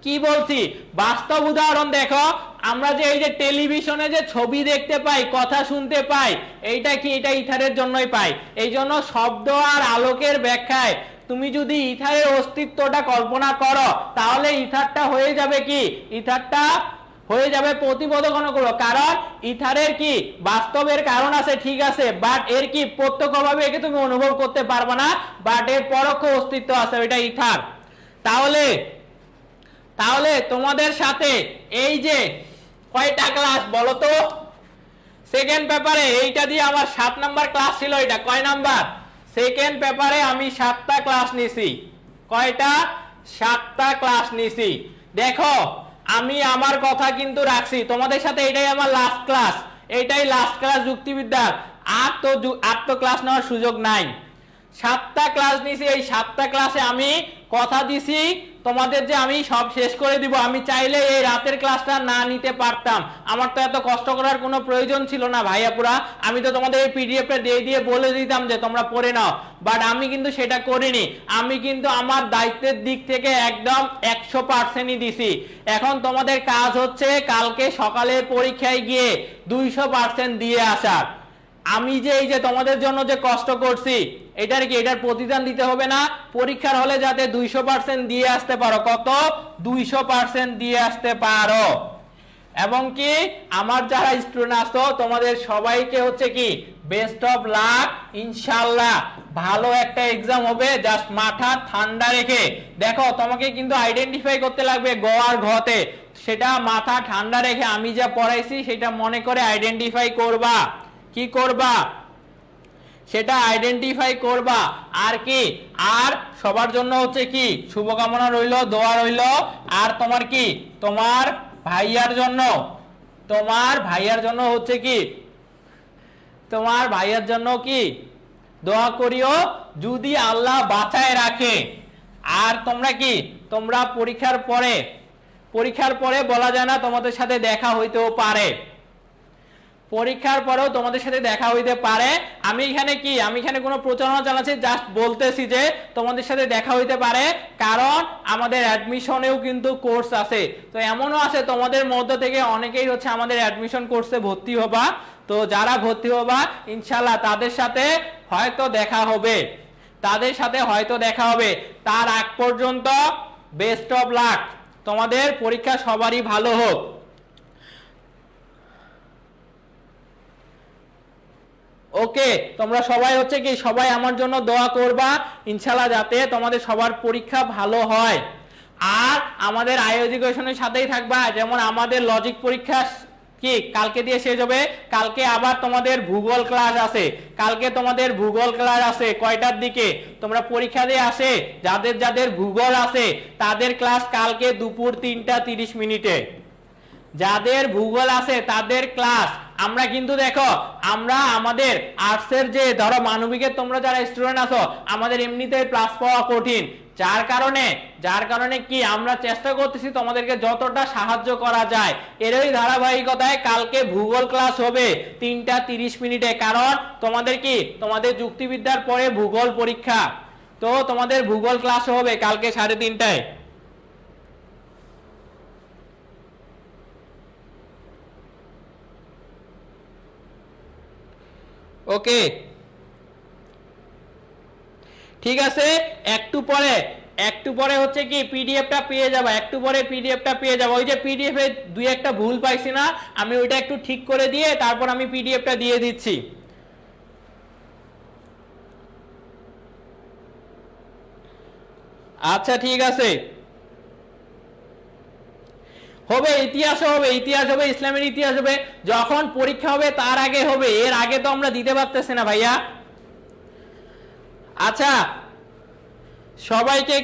কি বলছি, বাস্তব উদাহরণ দেখো। আমরা যে এই যে টেলিভিশনে যে ছবি দেখতে পাই, কথা শুনতে পাই, এইটা কি, এটা ইথারের জন্যই পাই। এই জন্য শব্দ আর আলোকের ব্যাখ্যায় তুমি যদি ইথারের অস্তিত্বটা কল্পনা করো, তাহলে ইথারটা হয়ে যাবে কি, ইথারটা হয়ে যাবে প্রতিবোধক অনুকূল। কারণ ইথারের কি বাস্তবের কারণ আছে, ঠিক আছে, বাট এর কি প্রত্যক্ষভাবে একে তুমি অনুভব করতে পারবে না, বাট এর পরোক্ষ অস্তিত্ব আছে, এটা ইথার। তাহলে তাহলে তোমাদের সাথে এই যে কয়টা ক্লাস বলো তো? সেকেন্ড পেপারে এইটা দিয়ে আমার 7 নাম্বার ক্লাস ছিল। এটা কয় নাম্বার? সেকেন্ড পেপারে আমি 7টা ক্লাস নিছি। কয়টা? 7টা ক্লাস নিছি। দেখো আমি আমার কথা কিন্তু রাখছি, তোমাদের সাথে এটাই আমার লাস্ট ক্লাস, এইটাই লাস্ট ক্লাস যুক্তিবিদ্যার। আর তো ক্লাস নেওয়ার সুযোগ নাই। 7টা ক্লাস নিছি, এই 7টা ক্লাসে আমি কথা দিছি তোমাদের যে আমি সব শেষ করে দিব। আমি চাইলে এই রাতের ক্লাসটা না নিতে পারতাম, আমার তো এত কষ্ট করার কোনো প্রয়োজন ছিল না ভাইয়াপুরা। আমি তো তোমাদের এই পিডিএফটা দিয়ে দিয়ে বলে দিতাম যে তোমরা পড়ে নাও, বাট আমি কিন্তু সেটা করিনি। আমি কিন্তু আমার দায়িত্বের দিক থেকে একদম 100%ই দিছি। এখন তোমাদের কাজ হচ্ছে কালকে সকালে পরীক্ষায় গিয়ে 200% দিয়ে আসার। আমি যে এই যে তোমাদের জন্য যে কষ্ট করছি, এটার কি, এটার প্রতিদান দিতে হবে না? পরীক্ষার হলে যাতে 200% দিয়ে আসতে পারো। কত? 200% দিয়ে আসতে পারো। এবং কি আমার যারা স্টুডেন্ট আছো তোমাদের সবাইকে হচ্ছে কি বেস্ট অফ লাক। ইনশাআল্লাহ ভালো একটা এক্সাম হবে। জাস্ট মাথা ঠান্ডা রেখে দেখো, তোমাকে কিন্তু আইডেন্টিফাই করতে লাগবে গ আর ঘতে, সেটা মাথা ঠান্ডা রেখে আমি যা পড়াইছি সেটা মনে করে আইডেন্টিফাই করবা। কি করবা? সেটা আইডেন্টিফাই করবা। আর কি, আর সবার জন্য হচ্ছে কি শুভকামনা রইলো, দোয়া রইলো। আর তোমার কি, তোমার ভাইয়ার জন্য, তোমার ভাইয়ার জন্য হচ্ছে কি, তোমার ভাইয়ার জন্য কি দোয়া করিও যদি আল্লাহ বাঁচায় রাখে। আর তোমরা কি, তোমরা পরীক্ষার পরে বলা যায় না তোমাদের সাথে দেখা হইতেও পারে, পরীক্ষার পরেও তোমাদের সাথে দেখা হইতে পারে। আমি এখানে কোনো প্রচারণা চালাচ্ছি, জাস্ট বলতেছি যে তোমাদের সাথে দেখা হইতে পারে, কারণ আমাদের অ্যাডমিশনেও কিন্তু কোর্স আছে। তো এমনও আছে তোমাদের মধ্য থেকে অনেকেই হচ্ছে আমাদের অ্যাডমিশন কোর্সে ভর্তি হবা। তো যারা ভর্তি হবা ইনশাল্লাহ তাদের সাথে হয়তো দেখা হবে, তার আগ পর্যন্ত বেস্ট অফ লাক, তোমাদের পরীক্ষা সবারই ভালো হোক। ওকে, তোমরা সবাই হচ্ছে কি, সবাই আমার জন্য দোয়া করবা ইনশাল্লাহ যাতে তোমাদের সবার পরীক্ষা ভালো হয়। আর আমাদের আই এডুকেশনের সাথেই থাকবা। যেমন আমাদের লজিক পরীক্ষা কি কালকে দিয়ে শেষ হবে, কালকে আবার তোমাদের ভূগোল ক্লাস আছে, কয়টার দিকে, তোমরা পরীক্ষা দিয়ে আসে যাদের ভূগোল আছে তাদের ক্লাস কালকে দুপুর 3:30 যাদের ভূগোল আছে তাদের ক্লাস। আমরা কিন্তু দেখো, আমরা আমাদের আর্টসের যে ধরো মানবিকের তোমরা যারা স্টুডেন্ট আছো, আমাদের এমনিতে ক্লাস পাওয়া কঠিন, যার কারণে কি আমরা চেষ্টা করতেছি তোমাদেরকে যতটা সাহায্য করা যায়। এরই ধারাবাহিকতায় কালকে ভূগোল ক্লাস হবে 3:30, কারণ তোমাদের কি, তোমাদের যুক্তিবিদ্যার পরে ভূগোল পরীক্ষা, তো তোমাদের ভূগোল ক্লাস হবে কালকে 3:30টায়। ওকে, ঠিক আছে। একটু পরে হচ্ছে কি পিডিএফটা পেয়ে যাবে, ওই যে পিডিএফ এ দুই একটা ভুল পাইছি না, আমি ওইটা একটু ঠিক করে দিয়ে তারপর আমি পিডিএফটা দিয়ে দিচ্ছি। আচ্ছা ঠিক আছে, হবে ইতিহাস হবে, ইসলামের ইতিহাস হবে, যখন পরীক্ষা হবে তার আগে হবে, এর আগে তো আমরা দিতে পারতেছি না ভাইয়া। আচ্ছা, সবাইকে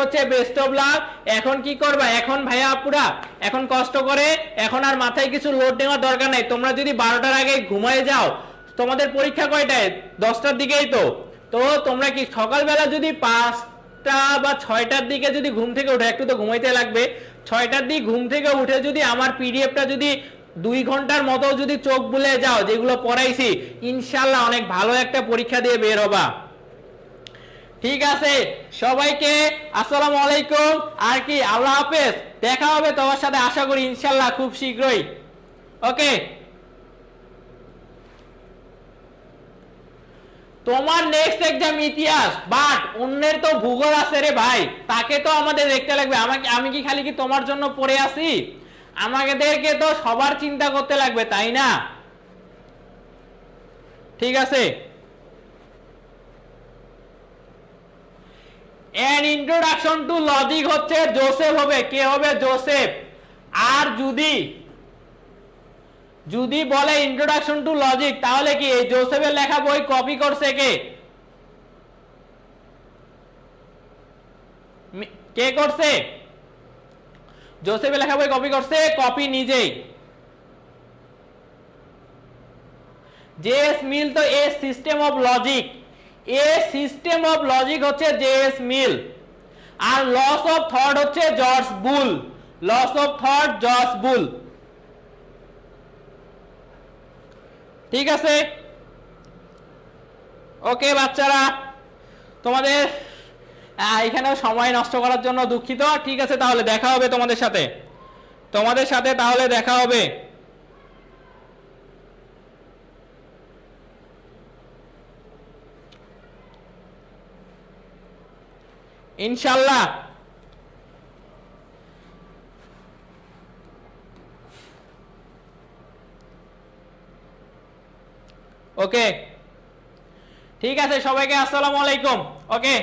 হচ্ছে বেস্ট অফ লাক। এখন কি করবা, এখন ভাইয়া আপুরা এখন কষ্ট করে, এখন আর মাথায় কিছু লোড নেওয়ার দরকার নাই। তোমরা যদি 12টার আগে ঘুমায় যাও, তোমাদের পরীক্ষা কয়টায়, 10টার দিকেই তো তোমরা কি সকালবেলা যদি 5টা বা 6টার দিকে যদি ঘুম থেকে উঠে, একটু তো ঘুমাইতে লাগবে, 6টার দিকে ঘুম থেকে উঠে যদি আমার পিডিএফটা যদি 2 ঘন্টার মতো যদি চোখ বুলে যাও, যেগুলো পড়াইছি, ইনশাল্লাহ অনেক ভালো একটা পরীক্ষা দিয়ে বের হবা। ঠিক আছে, সবাইকে আসসালামু আলাইকুম, আর কি আল্লাহ হাফেজ, দেখা হবে তোমার সাথে আশা করি ইনশাল্লাহ খুব শীঘ্রই। ওকে, তোমার নেক্সট এক্সাম ইতিহাস, বাট অন্যের তো ভূগোল আছে রে ভাই, তাকে তো আমাদের দেখতে লাগবে। আমি কি খালি কি তোমার জন্য পড়ে আছি, আমাদেরকে তো সবার চিন্তা করতে লাগবে, তাই না? ঠিক আছে, an introduction to logic হচ্ছে জোসেফ হবে, কে হবে? জোসেফ। আর যদি বলে ইন্ট্রোডাকশন টু লজিক, তাহলে কি এই জোসেফের লেখা বই কপি করছে কে করছে? জোসেফের লেখা বই কপি করছে, কপি নিজেই। জে.এস. মিল তো এ সিস্টেম অফ লজিক, হচ্ছে জে.এস. মিল। আর লস অফ থট হচ্ছে জর্জ বুল। ঠিক আছে, ওকে বাচ্চারা, তোমাদের এখানেও সময় নষ্ট করার জন্য দুঃখিত। ঠিক আছে, তাহলে দেখা হবে তোমাদের সাথে তাহলে দেখা হবে ইনশাল্লাহ। ওকে, ঠিক আছে, সবাইকে আসসালামু আলাইকুম। ওকে।